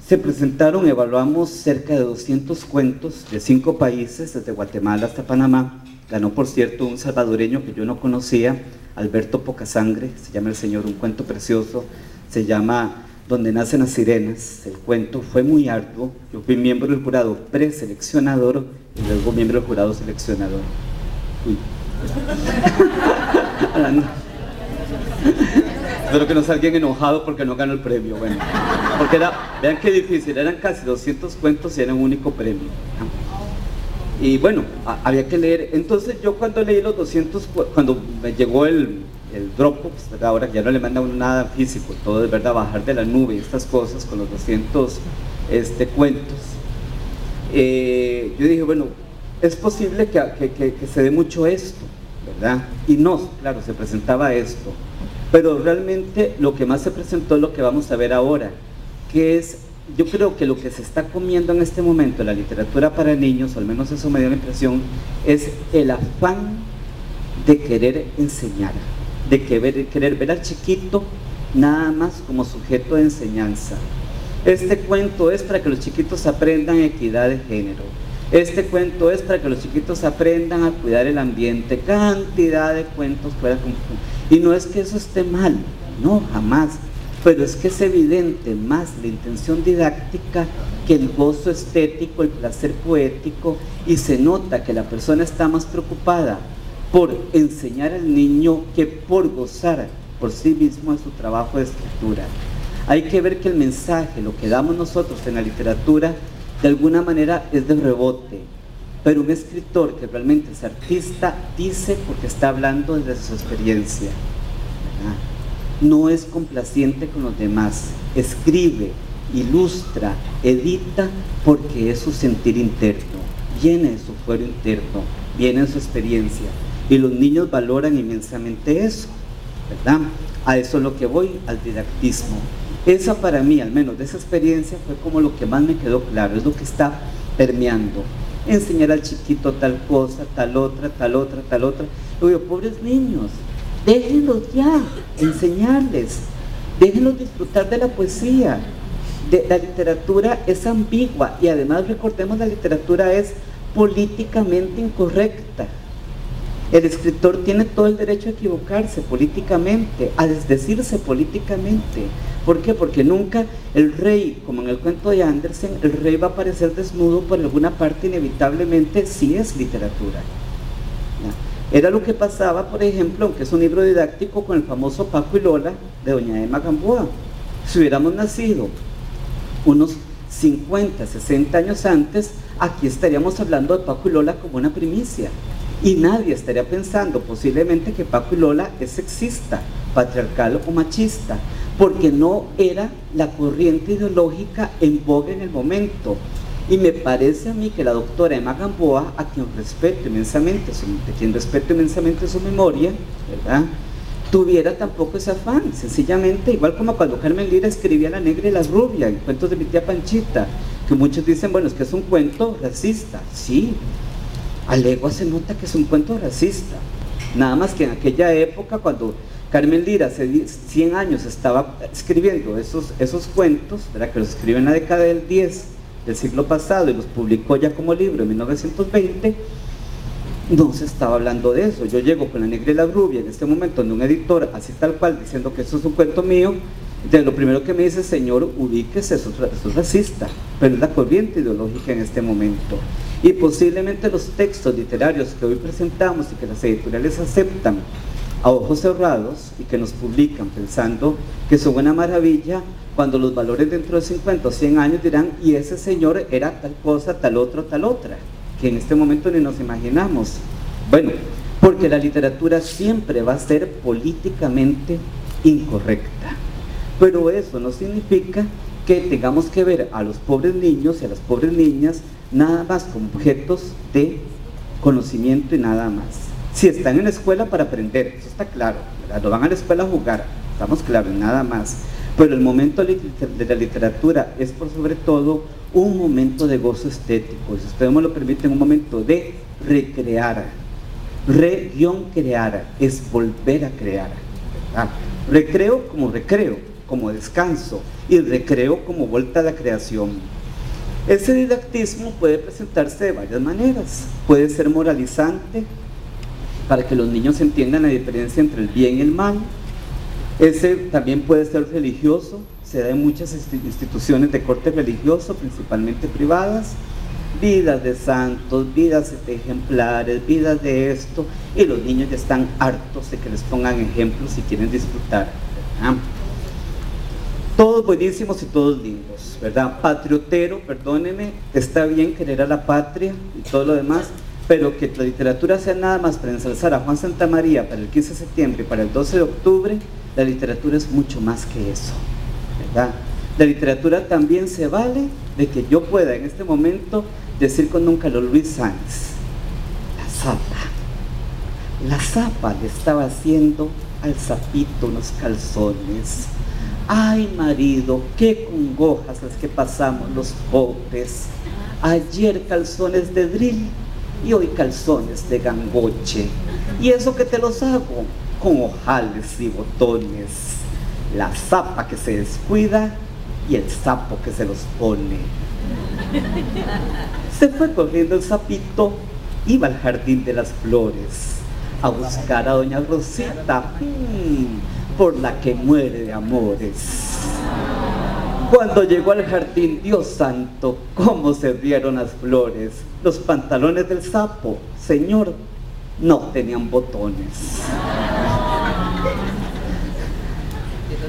Se presentaron, evaluamos cerca de 200 cuentos de 5 países, desde Guatemala hasta Panamá. Ganó, por cierto, un salvadoreño que yo no conocía, Alberto Pocasangre, se llama el señor, un cuento precioso, se llama Donde nacen las sirenas. El cuento fue muy arduo. Yo fui miembro del jurado preseleccionador y luego miembro del jurado seleccionador. Uy. Espero que no salga alguien enojado porque no ganó el premio. Bueno, porque vean qué difícil, eran casi 200 cuentos y era un único premio. Y bueno, había que leer. Entonces yo cuando leí los 200, cuando me llegó el Dropbox, ¿verdad?, ahora ya no le manda uno nada físico, todo es verdad, bajar de la nube y estas cosas con los 200 cuentos, yo dije, bueno, es posible que se dé mucho esto, ¿verdad? Y no, claro, se presentaba esto, pero realmente lo que más se presentó es lo que vamos a ver ahora, que es, yo creo que lo que se está comiendo en este momento la literatura para niños, o al menos eso me dio la impresión, es el afán de querer enseñar, de querer ver al chiquito nada más como sujeto de enseñanza. Este cuento es para que los chiquitos aprendan equidad de género. Este cuento es para que los chiquitos aprendan a cuidar el ambiente. Cantidad de cuentos fuera como... Y no es que eso esté mal, no, jamás. Pero es que es evidente más la intención didáctica que el gozo estético, el placer poético, y se nota que la persona está más preocupada por enseñar al niño que por gozar por sí mismo de su trabajo de escritura. Hay que ver que el mensaje, lo que damos nosotros en la literatura, de alguna manera es de rebote, pero un escritor que realmente es artista dice porque está hablando desde su experiencia, ¿verdad? No es complaciente con los demás, escribe, ilustra, edita porque es su sentir interno, viene de su fuero interno, viene de su experiencia. Y los niños valoran inmensamente eso, ¿verdad? A eso es lo que voy, al didactismo. Esa para mí, al menos de esa experiencia, fue como lo que más me quedó claro, es lo que está permeando. Enseñar al chiquito tal cosa, tal otra, tal otra, tal otra. Yo digo, pobres niños, déjenlos ya, enseñarles, déjenlos disfrutar de la poesía. La literatura es ambigua y además recordemos, la literatura es políticamente incorrecta. El escritor tiene todo el derecho a equivocarse políticamente, a desdecirse políticamente. ¿Por qué? Porque nunca el rey, como en el cuento de Andersen, el rey va a aparecer desnudo por alguna parte, inevitablemente, si es literatura. ¿Ya? Era lo que pasaba, por ejemplo, aunque es un libro didáctico, con el famoso Paco y Lola de doña Emma Gamboa. Si hubiéramos nacido unos 50, 60 años antes, aquí estaríamos hablando de Paco y Lola como una primicia. Y nadie estaría pensando posiblemente que Paco y Lola es sexista, patriarcal o machista, porque no era la corriente ideológica en boga en el momento. Y me parece a mí que la doctora Emma Gamboa, a quien respeto inmensamente, su memoria, ¿verdad?, tuviera tampoco ese afán, sencillamente, igual como cuando Carmen Lira escribía La Negra y la Rubia, en cuentos de mi tía Panchita, que muchos dicen, bueno, es que es un cuento racista. Sí, a legua se nota que es un cuento racista, nada más que en aquella época, cuando Carmen Lira hace 100 años estaba escribiendo esos cuentos, ¿verdad?, que los escribió en la década del 10 del siglo pasado y los publicó ya como libro en 1920, no se estaba hablando de eso. Yo llego con La Negra y la Rubia en este momento de un editor así tal cual diciendo que eso es un cuento mío, entonces lo primero que me dice, señor, ubíquese, eso es racista, pero es la corriente ideológica en este momento. Y posiblemente los textos literarios que hoy presentamos y que las editoriales aceptan a ojos cerrados y que nos publican pensando que son una maravilla, cuando los valores dentro de 50 o 100 años dirán, y ese señor era tal cosa, tal otro, tal otra. que en este momento ni nos imaginamos. Bueno, porque la literatura siempre va a ser políticamente incorrecta, pero eso no significa que tengamos que ver a los pobres niños y a las pobres niñas nada más como objetos de conocimiento y nada más. Si están en la escuela para aprender, eso está claro, ¿verdad? No van a la escuela a jugar, estamos claros, nada más. Pero el momento de la literatura es por sobre todo un momento de gozo estético, si ustedes me lo permiten, un momento de recrear. Crear es volver a crear, ¿verdad? Recreo, como descanso, y recreo como vuelta a la creación. Ese didactismo puede presentarse de varias maneras. Puede ser moralizante, para que los niños entiendan la diferencia entre el bien y el mal. Ese también puede ser religioso, se da en muchas instituciones de corte religioso, principalmente privadas. Vidas de santos, vidas ejemplares, vidas de esto, y los niños ya están hartos de que les pongan ejemplos si quieren disfrutar, ¿verdad? Todos buenísimos y todos lindos, ¿verdad? Patriotero, perdóneme, está bien querer a la patria y todo lo demás, pero que la literatura sea nada más para ensalzar a Juan Santamaría para el 15 de septiembre y para el 12 de octubre, la literatura es mucho más que eso, ¿verdad? La literatura también se vale de que yo pueda en este momento decir con don Carlos Luis Sáenz, la zapa le estaba haciendo al sapito unos calzones. Ay, marido, qué congojas las que pasamos los pobres. Ayer calzones de drill y hoy calzones de gangoche. Y eso que te los hago con ojales y botones. La zapa que se descuida y el sapo que se los pone. Se fue corriendo el sapito, iba al jardín de las flores a buscar a doña Rosita, por la que muere de amores. Cuando llegó al jardín, Dios santo, cómo se rieron las flores. Los pantalones del sapo, señor, no tenían botones.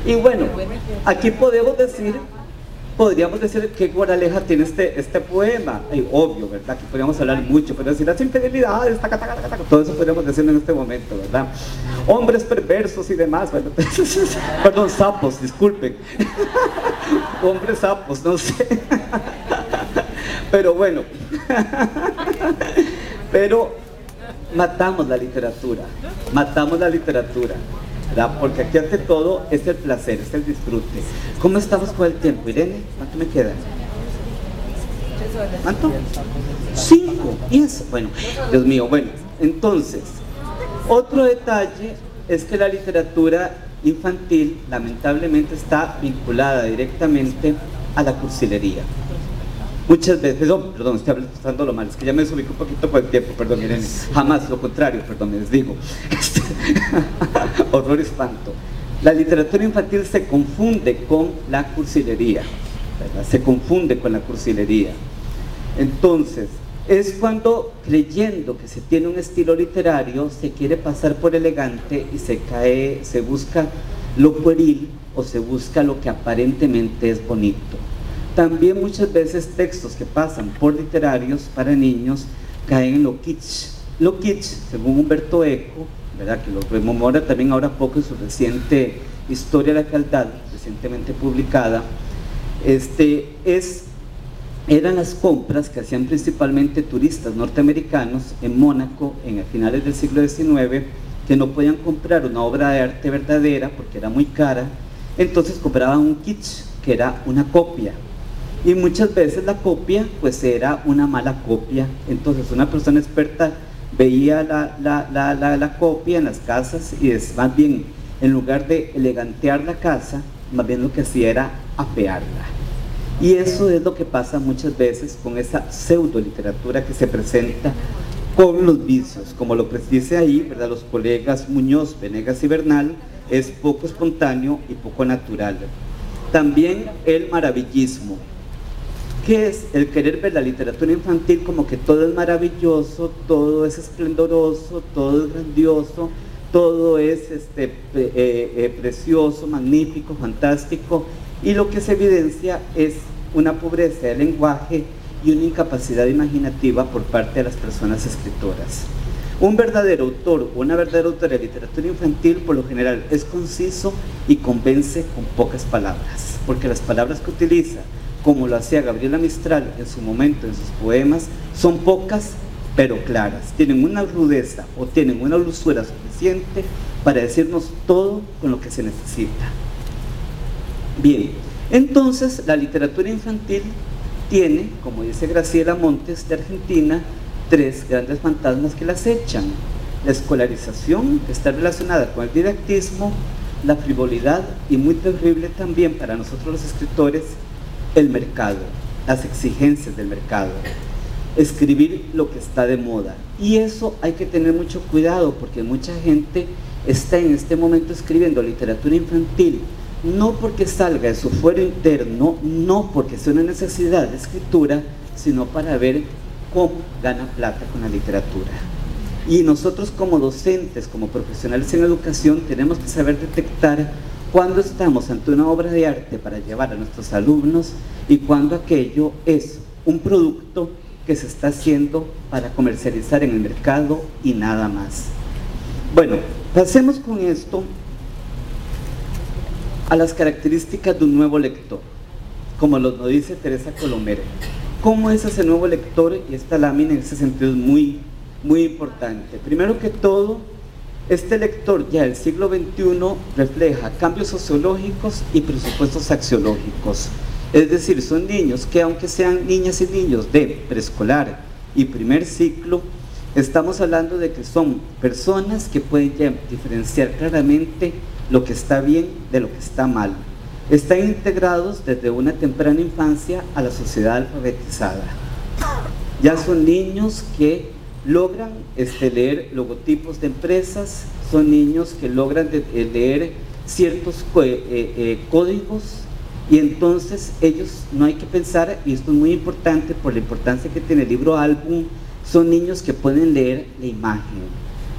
Y bueno, aquí podríamos decir qué moraleja tiene este poema. Obvio, ¿verdad? Que podríamos hablar mucho, pero decir las infidelidades, todo eso podríamos decir en este momento, ¿verdad? Hombres perversos y demás, bueno, perdón, sapos, disculpen. Hombres sapos, no sé. Pero bueno, pero matamos la literatura, ¿verdad? Porque aquí ante todo es el placer, es el disfrute. ¿Cómo estamos con el tiempo, Irene? ¿Cuánto me queda? ¿Cuánto? 5. ¿Y eso? Bueno, Dios mío, bueno, entonces, otro detalle es que la literatura infantil lamentablemente está vinculada directamente a la cursilería. Muchas veces, perdón, estoy hablando lo mal, es que ya me desubico un poquito por el tiempo, perdón, Irene, jamás, lo contrario, perdón, les digo, horror y espanto. La literatura infantil se confunde con la cursilería, ¿verdad? Se confunde con la cursilería. Entonces, es cuando creyendo que se tiene un estilo literario, se quiere pasar por elegante y se busca lo pueril o se busca lo que aparentemente es bonito. También muchas veces textos que pasan por literarios para niños caen en lo kitsch. Lo kitsch, según Humberto Eco, ¿verdad? Que lo rememora también ahora poco en su reciente Historia de la Fealdad, recientemente publicada, eran las compras que hacían principalmente turistas norteamericanos en Mónaco a finales del siglo XIX, que no podían comprar una obra de arte verdadera porque era muy cara, entonces compraban un kitsch, que era una copia. Y muchas veces la copia pues era una mala copia. Entonces una persona experta veía la copia en las casas y más bien, en lugar de elegantear la casa, más bien lo que hacía era apearla. Y eso es lo que pasa muchas veces con esa pseudo literatura que se presenta con los vicios, como lo dice ahí, ¿verdad? Los colegas Muñoz, Venegas y Bernal, es poco espontáneo y poco natural. También el maravillismo, que es el querer ver la literatura infantil como que todo es maravilloso, todo es esplendoroso, todo es grandioso, todo es precioso, magnífico, fantástico, y lo que se evidencia es una pobreza del lenguaje y una incapacidad imaginativa por parte de las personas escritoras. Un verdadero autor o una verdadera autora de literatura infantil por lo general es conciso y convence con pocas palabras, porque las palabras que utiliza, como lo hacía Gabriela Mistral en su momento en sus poemas, son pocas pero claras, tienen una rudeza o tienen una dulzura suficiente para decirnos todo con lo que se necesita. Bien, entonces la literatura infantil tiene, como dice Graciela Montes de Argentina, tres grandes fantasmas que la acechan: la escolarización, que está relacionada con el didactismo, la frivolidad y, muy terrible también para nosotros los escritores, el mercado, las exigencias del mercado, escribir lo que está de moda. Y eso hay que tener mucho cuidado, porque mucha gente está en este momento escribiendo literatura infantil, no porque salga de su fuero interno, no porque sea una necesidad de escritura, sino para ver cómo gana plata con la literatura. Y nosotros como docentes, como profesionales en educación, tenemos que saber detectar cuando estamos ante una obra de arte para llevar a nuestros alumnos y cuando aquello es un producto que se está haciendo para comercializar en el mercado y nada más. Bueno, pasemos con esto a las características de un nuevo lector, como lo dice Teresa Colomero. ¿Cómo es ese nuevo lector? Y esta lámina en ese sentido es muy importante. Primero que todo, este lector ya del siglo XXI refleja cambios sociológicos y presupuestos axiológicos. Es decir, son niños que, aunque sean niñas y niños de preescolar y primer ciclo, estamos hablando de que son personas que pueden ya diferenciar claramente lo que está bien de lo que está mal. Están integrados desde una temprana infancia a la sociedad alfabetizada. Ya son niños que logran leer logotipos de empresas, son niños que logran leer ciertos códigos, y entonces ellos, no hay que pensar, y esto es muy importante por la importancia que tiene el libro álbum, son niños que pueden leer la imagen,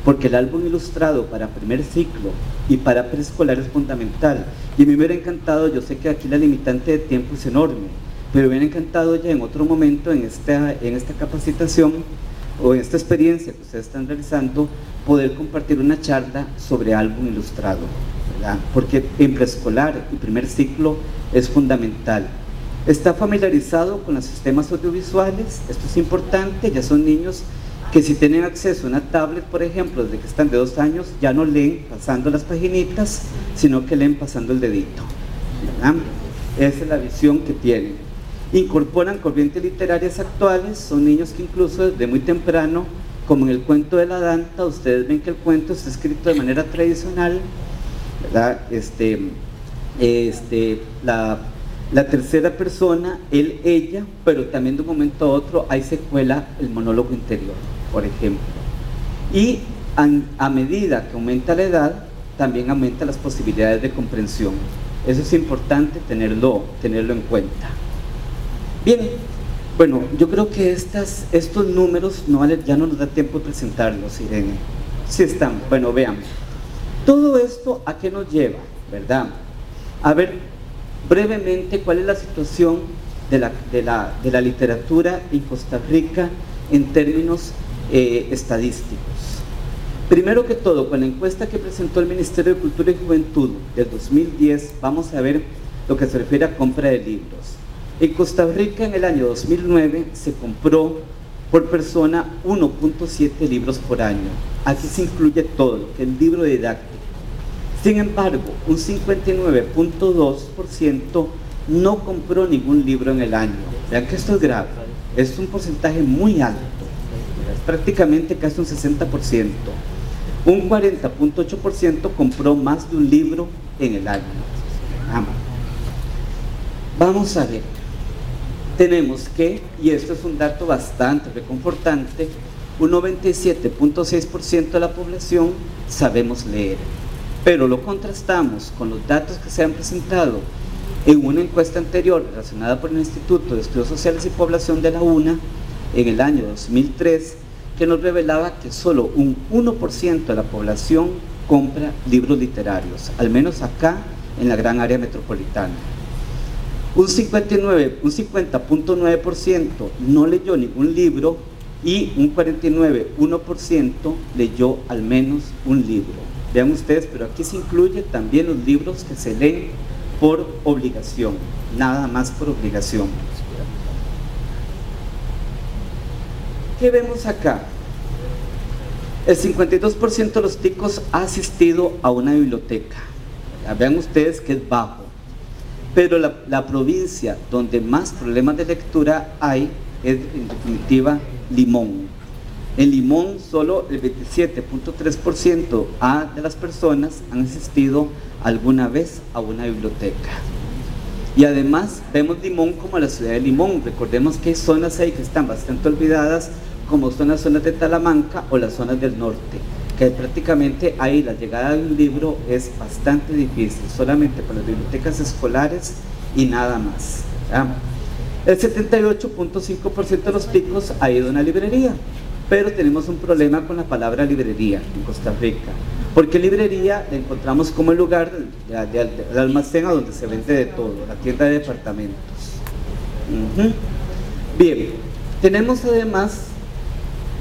porque el álbum ilustrado para primer ciclo y para preescolar es fundamental. Y a mí me hubiera encantado, yo sé que aquí la limitante de tiempo es enorme, pero me hubiera encantado ya en otro momento en esta capacitación o en esta experiencia que ustedes están realizando, poder compartir una charla sobre álbum ilustrado, ¿verdad? Porque en preescolar y primer ciclo es fundamental. Está familiarizado con los sistemas audiovisuales, esto es importante, ya son niños que si tienen acceso a una tablet, por ejemplo, desde que están de 2 años, ya no leen pasando las paginitas, sino que leen pasando el dedito, ¿verdad? Esa es la visión que tienen. Incorporan corrientes literarias actuales, son niños que incluso desde muy temprano, como en el cuento de la Danta, ustedes ven que el cuento está escrito de manera tradicional, ¿verdad? La tercera persona, él, ella, pero también de un momento a otro ahí se cuela el monólogo interior, por ejemplo. Y a medida que aumenta la edad, también aumenta las posibilidades de comprensión. Eso es importante tenerlo en cuenta. Bien, bueno, yo creo que estos números ya no nos da tiempo de presentarlos, Irene. Sí están, bueno, veamos. Todo esto, ¿a qué nos lleva? ¿Verdad? A ver brevemente cuál es la situación de la literatura en Costa Rica en términos estadísticos. Primero que todo, con la encuesta que presentó el Ministerio de Cultura y Juventud del 2010, vamos a ver lo que se refiere a compra de libros. En Costa Rica en el año 2009 se compró por persona 1.7 libros por año. Aquí se incluye todo lo que es el libro didáctico. Sin embargo, un 59.2% no compró ningún libro en el año. Vean que esto es grave, es un porcentaje muy alto, es prácticamente casi un 60%. Un 40.8% compró más de un libro en el año. Vamos a ver, tenemos que, y esto es un dato bastante reconfortante, un 97.6% de la población sabemos leer. Pero lo contrastamos con los datos que se han presentado en una encuesta anterior relacionada por el Instituto de Estudios Sociales y Población de la UNA en el año 2003, que nos revelaba que solo un 1% de la población compra libros literarios, al menos acá en la gran área metropolitana. Un 50.9% no leyó ningún libro y un 49.1% leyó al menos un libro. Vean ustedes, pero aquí se incluye también los libros que se leen por obligación, nada más por obligación. ¿Qué vemos acá? El 52% de los ticos ha asistido a una biblioteca. Vean ustedes que es bajo. Pero la provincia donde más problemas de lectura hay es, en definitiva, Limón. En Limón solo el 27.3% de las personas han asistido alguna vez a una biblioteca. Y además vemos Limón como la ciudad de Limón. Recordemos que hay zonas ahí que están bastante olvidadas, como son las zonas de Talamanca o las zonas del norte, que prácticamente ahí la llegada de un libro es bastante difícil, solamente para las bibliotecas escolares y nada más. El 78.5% de los ticos ha ido a una librería, pero tenemos un problema con la palabra librería en Costa Rica, porque librería la encontramos como el lugar del almacén a donde se vende de todo, la tienda de departamentos. Bien, tenemos además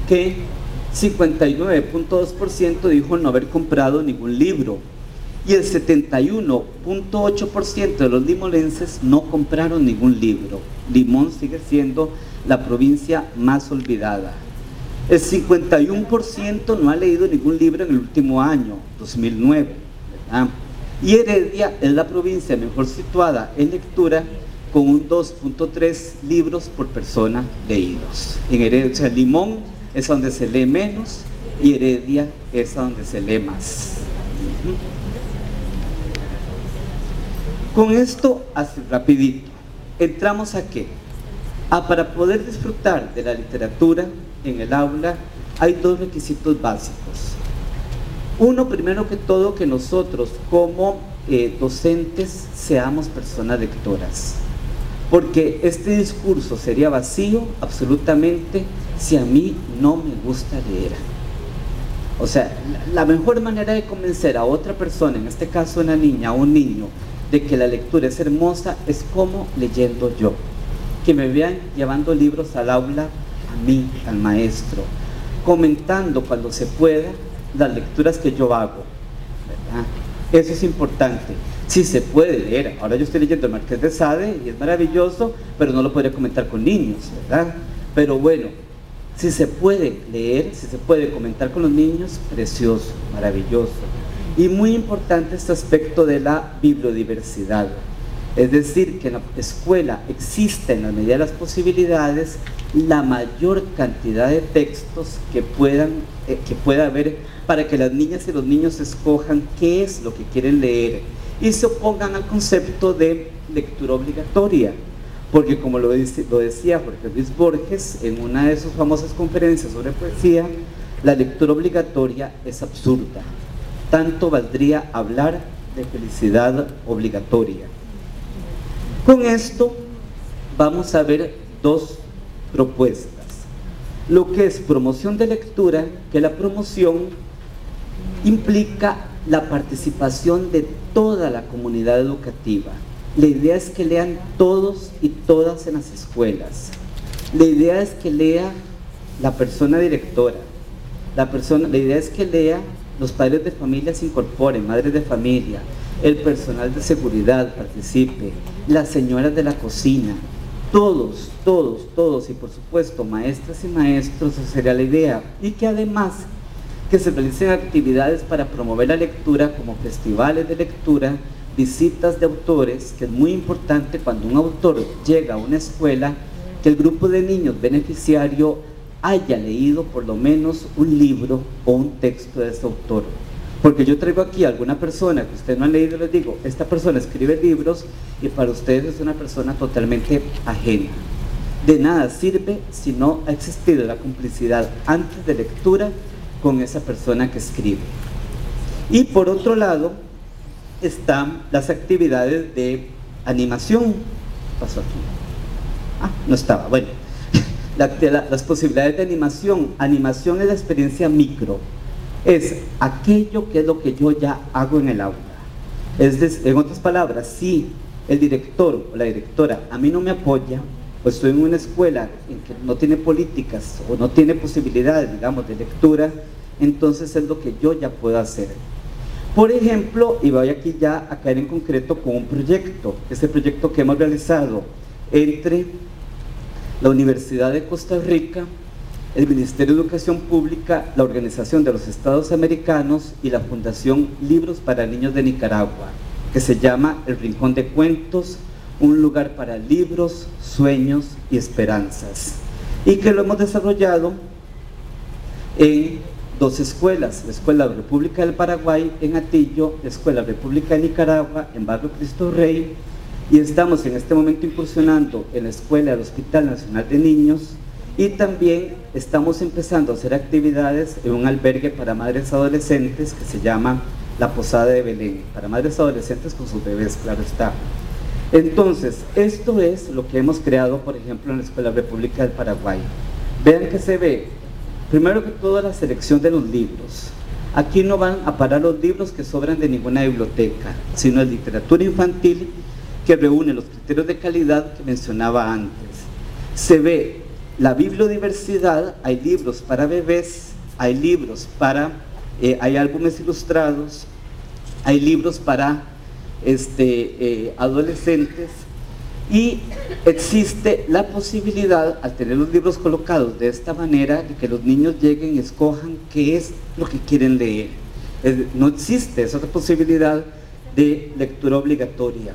que 59.2% dijo no haber comprado ningún libro y el 71.8% de los limolenses no compraron ningún libro. Limón sigue siendo la provincia más olvidada. El 51% no ha leído ningún libro en el último año, 2009, ¿verdad? Y Heredia es la provincia mejor situada en lectura, con un 2.3 libros por persona leídos. En Heredia, o sea, Limón es donde se lee menos y Heredia es donde se lee más. Con esto, así rapidito, entramos a qué. Para poder disfrutar de la literatura en el aula hay dos requisitos básicos. Uno, primero que todo, que nosotros como docentes seamos personas lectoras, porque este discurso sería vacío absolutamente si a mí no me gusta leer. O sea, la mejor manera de convencer a otra persona, en este caso una niña o un niño, de que la lectura es hermosa es como leyendo yo. Que me vean llevando libros al aula, a mí, al maestro, comentando cuando se pueda las lecturas que yo hago, ¿verdad? Eso es importante. Sí se puede leer. Ahora yo estoy leyendo El Marqués de Sade y es maravilloso, pero no lo podría comentar con niños, ¿verdad? Pero bueno, si se puede leer, si se puede comentar con los niños, precioso, maravilloso. Y muy importante este aspecto de la bibliodiversidad. Es decir, que en la escuela existe, en la medida de las posibilidades, la mayor cantidad de textos que pueda haber para que las niñas y los niños escojan qué es lo que quieren leer y se opongan al concepto de lectura obligatoria. Porque como lo decía Jorge Luis Borges en una de sus famosas conferencias sobre poesía, la lectura obligatoria es absurda. Tanto valdría hablar de felicidad obligatoria. Con esto vamos a ver dos propuestas. Lo que es promoción de lectura, que la promoción implica la participación de toda la comunidad educativa. La idea es que lean todos y todas en las escuelas. La idea es que lea la persona directora. La idea es que lea los padres de familia se incorporen, madres de familia, el personal de seguridad participe, las señoras de la cocina, todos, y por supuesto maestras y maestros, esa sería la idea. Y que además que se realicen actividades para promover la lectura, como festivales de lectura, visitas de autores, que es muy importante cuando un autor llega a una escuela, que el grupo de niños beneficiario haya leído por lo menos un libro o un texto de ese autor. Porque yo traigo aquí a alguna persona que usted no ha leído y les digo, esta persona escribe libros y para ustedes es una persona totalmente ajena. De nada sirve si no ha existido la complicidad antes de lectura con esa persona que escribe. Y por otro lado están las actividades de animación. ¿Qué pasó aquí? No estaba, bueno. Las posibilidades de animación. Animación es la experiencia micro. Es aquello que es lo que yo ya hago en el aula. En otras palabras, si el director o la directora a mí no me apoya, o estoy en una escuela en que no tiene políticas o no tiene posibilidades, digamos, de lectura, entonces es lo que yo ya puedo hacer. Por ejemplo, y voy aquí ya a caer en concreto con un proyecto, este proyecto que hemos realizado entre la Universidad de Costa Rica, el Ministerio de Educación Pública, la Organización de los Estados Americanos y la Fundación Libros para Niños de Nicaragua, que se llama El Rincón de Cuentos, un lugar para libros, sueños y esperanzas, y que lo hemos desarrollado en 2 escuelas, la Escuela República del Paraguay en Atillo, la Escuela República de Nicaragua en Barrio Cristo Rey, y estamos en este momento incursionando en la Escuela del Hospital Nacional de Niños, y también estamos empezando a hacer actividades en un albergue para madres adolescentes que se llama La Posada de Belén, para madres adolescentes con sus bebés, claro está. Entonces, esto es lo que hemos creado, por ejemplo, en la Escuela República del Paraguay. Vean que se ve, primero que todo, la selección de los libros. Aquí no van a parar los libros que sobran de ninguna biblioteca, sino es literatura infantil que reúne los criterios de calidad que mencionaba antes. Se ve la bibliodiversidad, hay libros para bebés, hay libros para, hay álbumes ilustrados, hay libros para adolescentes, y existe la posibilidad, al tener los libros colocados de esta manera, de que los niños lleguen y escojan qué es lo que quieren leer. No existe esa otra posibilidad de lectura obligatoria.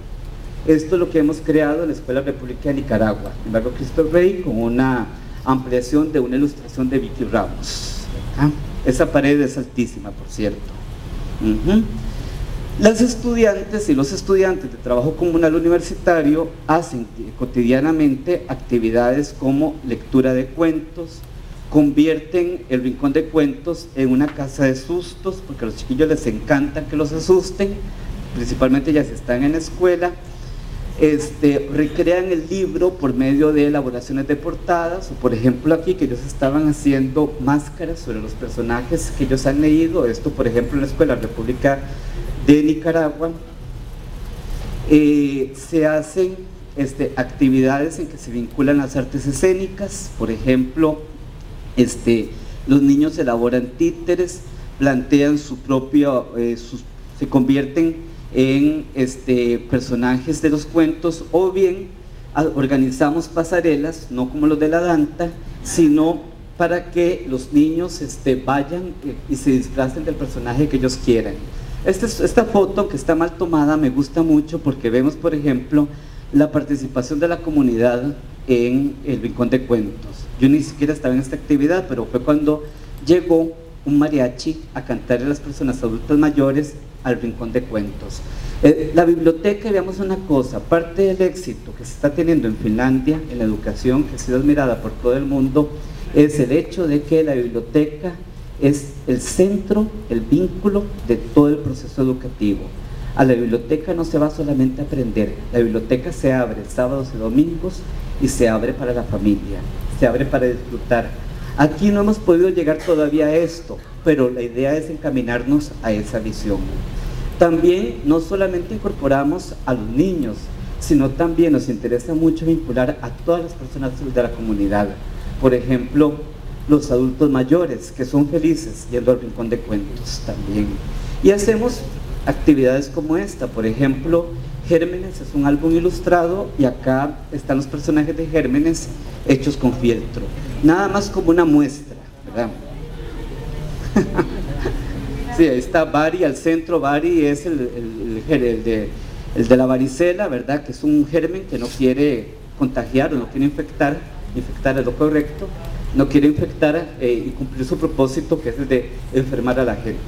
Esto es lo que hemos creado en la Escuela República de Nicaragua, en Barrio Cristo Rey, con una ampliación de una ilustración de Vicky Ramos. Esa pared es altísima, por cierto. Las estudiantes y los estudiantes de trabajo comunal universitario hacen cotidianamente actividades como lectura de cuentos, convierten el Rincón de Cuentos en una casa de sustos, porque a los chiquillos les encanta que los asusten, principalmente ya si están en la escuela. Recrean el libro por medio de elaboraciones de portadas, o por ejemplo aquí que ellos estaban haciendo máscaras sobre los personajes que ellos han leído. Esto, por ejemplo, en la Escuela República de Nicaragua. Se hacen actividades en que se vinculan las artes escénicas, por ejemplo, los niños elaboran títeres, plantean su propio, se convierten en personajes de los cuentos, o bien organizamos pasarelas, no como los de la Danta, sino para que los niños vayan y se disfracen del personaje que ellos quieran. Esta foto, que está mal tomada, me gusta mucho porque vemos, por ejemplo, la participación de la comunidad en el Rincón de Cuentos. Yo ni siquiera estaba en esta actividad, pero fue cuando llegó un mariachi a cantarle a las personas adultas mayores al Rincón de Cuentos. La biblioteca, veamos una cosa, parte del éxito que se está teniendo en Finlandia en la educación, que ha sido admirada por todo el mundo, es el hecho de que la biblioteca es el centro, el vínculo de todo el proceso educativo. A la biblioteca no se va solamente a aprender, la biblioteca se abre sábados y domingos, y se abre para la familia, se abre para disfrutar. Aquí no hemos podido llegar todavía a esto, pero la idea es encaminarnos a esa visión. También no solamente incorporamos a los niños, sino también nos interesa mucho vincular a todas las personas de la comunidad. Por ejemplo, los adultos mayores, que son felices yendo al Rincón de Cuentos también. Y hacemos actividades como esta, por ejemplo, Gérmenes es un álbum ilustrado, y acá están los personajes de Gérmenes hechos con fieltro. Nada más como una muestra, ¿verdad? Sí, ahí está Bari al centro. Bari es el de la varicela, ¿verdad? Que es un germen que no quiere contagiar o no quiere infectar es lo correcto, no quiere infectar y cumplir su propósito, que es el de enfermar a la gente.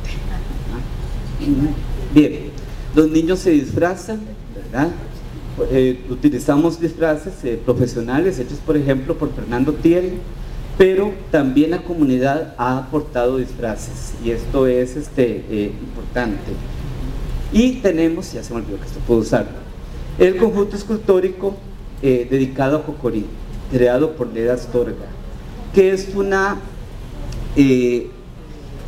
Bien, los niños se disfrazan, ¿verdad? Utilizamos disfraces profesionales hechos, por ejemplo, por Fernando Thiel, pero también la comunidad ha aportado disfraces, y esto es importante. Y tenemos, ya se me olvidó que esto puedo usarlo, el conjunto escultórico dedicado a Cocorí, creado por Leda Astorga, que es una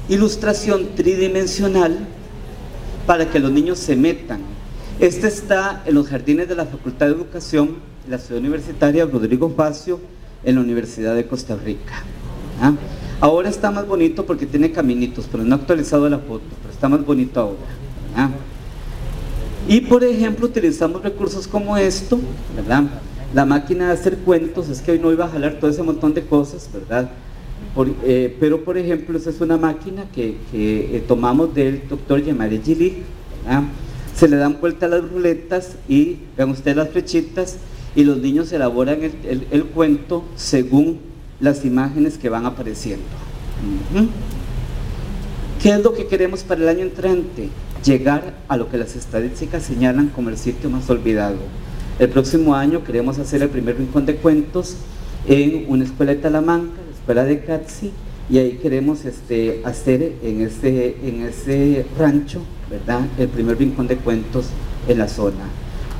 ilustración tridimensional para que los niños se metan Este está en los jardines de la Facultad de Educación de la Ciudad Universitaria Rodrigo Facio, en la Universidad de Costa Rica. ¿Ah? Ahora está más bonito porque tiene caminitos, pero no he actualizado la foto, pero está más bonito ahora. ¿Ah? Y por ejemplo utilizamos recursos como esto, ¿verdad? La máquina de hacer cuentos, es que hoy no iba a jalar todo ese montón de cosas, ¿verdad? Pero por ejemplo esa es una máquina que tomamos del doctor Yamare Gili, ¿verdad? Se le dan vuelta a las ruletas y vean ustedes las flechitas y los niños elaboran el cuento según las imágenes que van apareciendo. ¿Qué es lo que queremos para el año entrante? Llegar a lo que las estadísticas señalan como el sitio más olvidado. El próximo año queremos hacer el primer rincón de cuentos en una escuela de Talamanca, la escuela de Catsi, y ahí queremos hacer en ese rancho, ¿verdad?, el primer rincón de cuentos en la zona,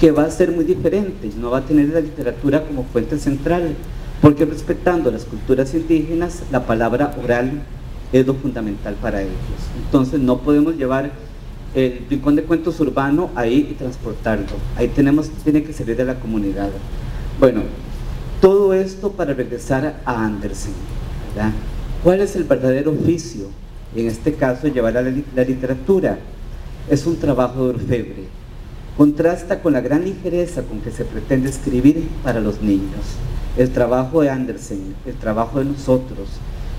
que va a ser muy diferente, no va a tener la literatura como fuente central, porque respetando las culturas indígenas, la palabra oral es lo fundamental para ellos. Entonces no podemos llevar el rincón de cuentos urbano ahí y transportarlo, ahí tiene que salir de la comunidad. Bueno, todo esto para regresar a Andersen, ¿verdad? ¿Cuál es el verdadero oficio? En este caso, llevar a la literatura. Es un trabajo de orfebre. Contrasta con la gran ligereza con que se pretende escribir para los niños. El trabajo de Andersen, el trabajo de nosotros,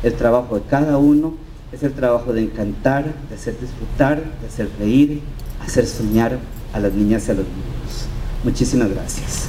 el trabajo de cada uno, es el trabajo de encantar, de hacer disfrutar, de hacer reír, hacer soñar a las niñas y a los niños. Muchísimas gracias.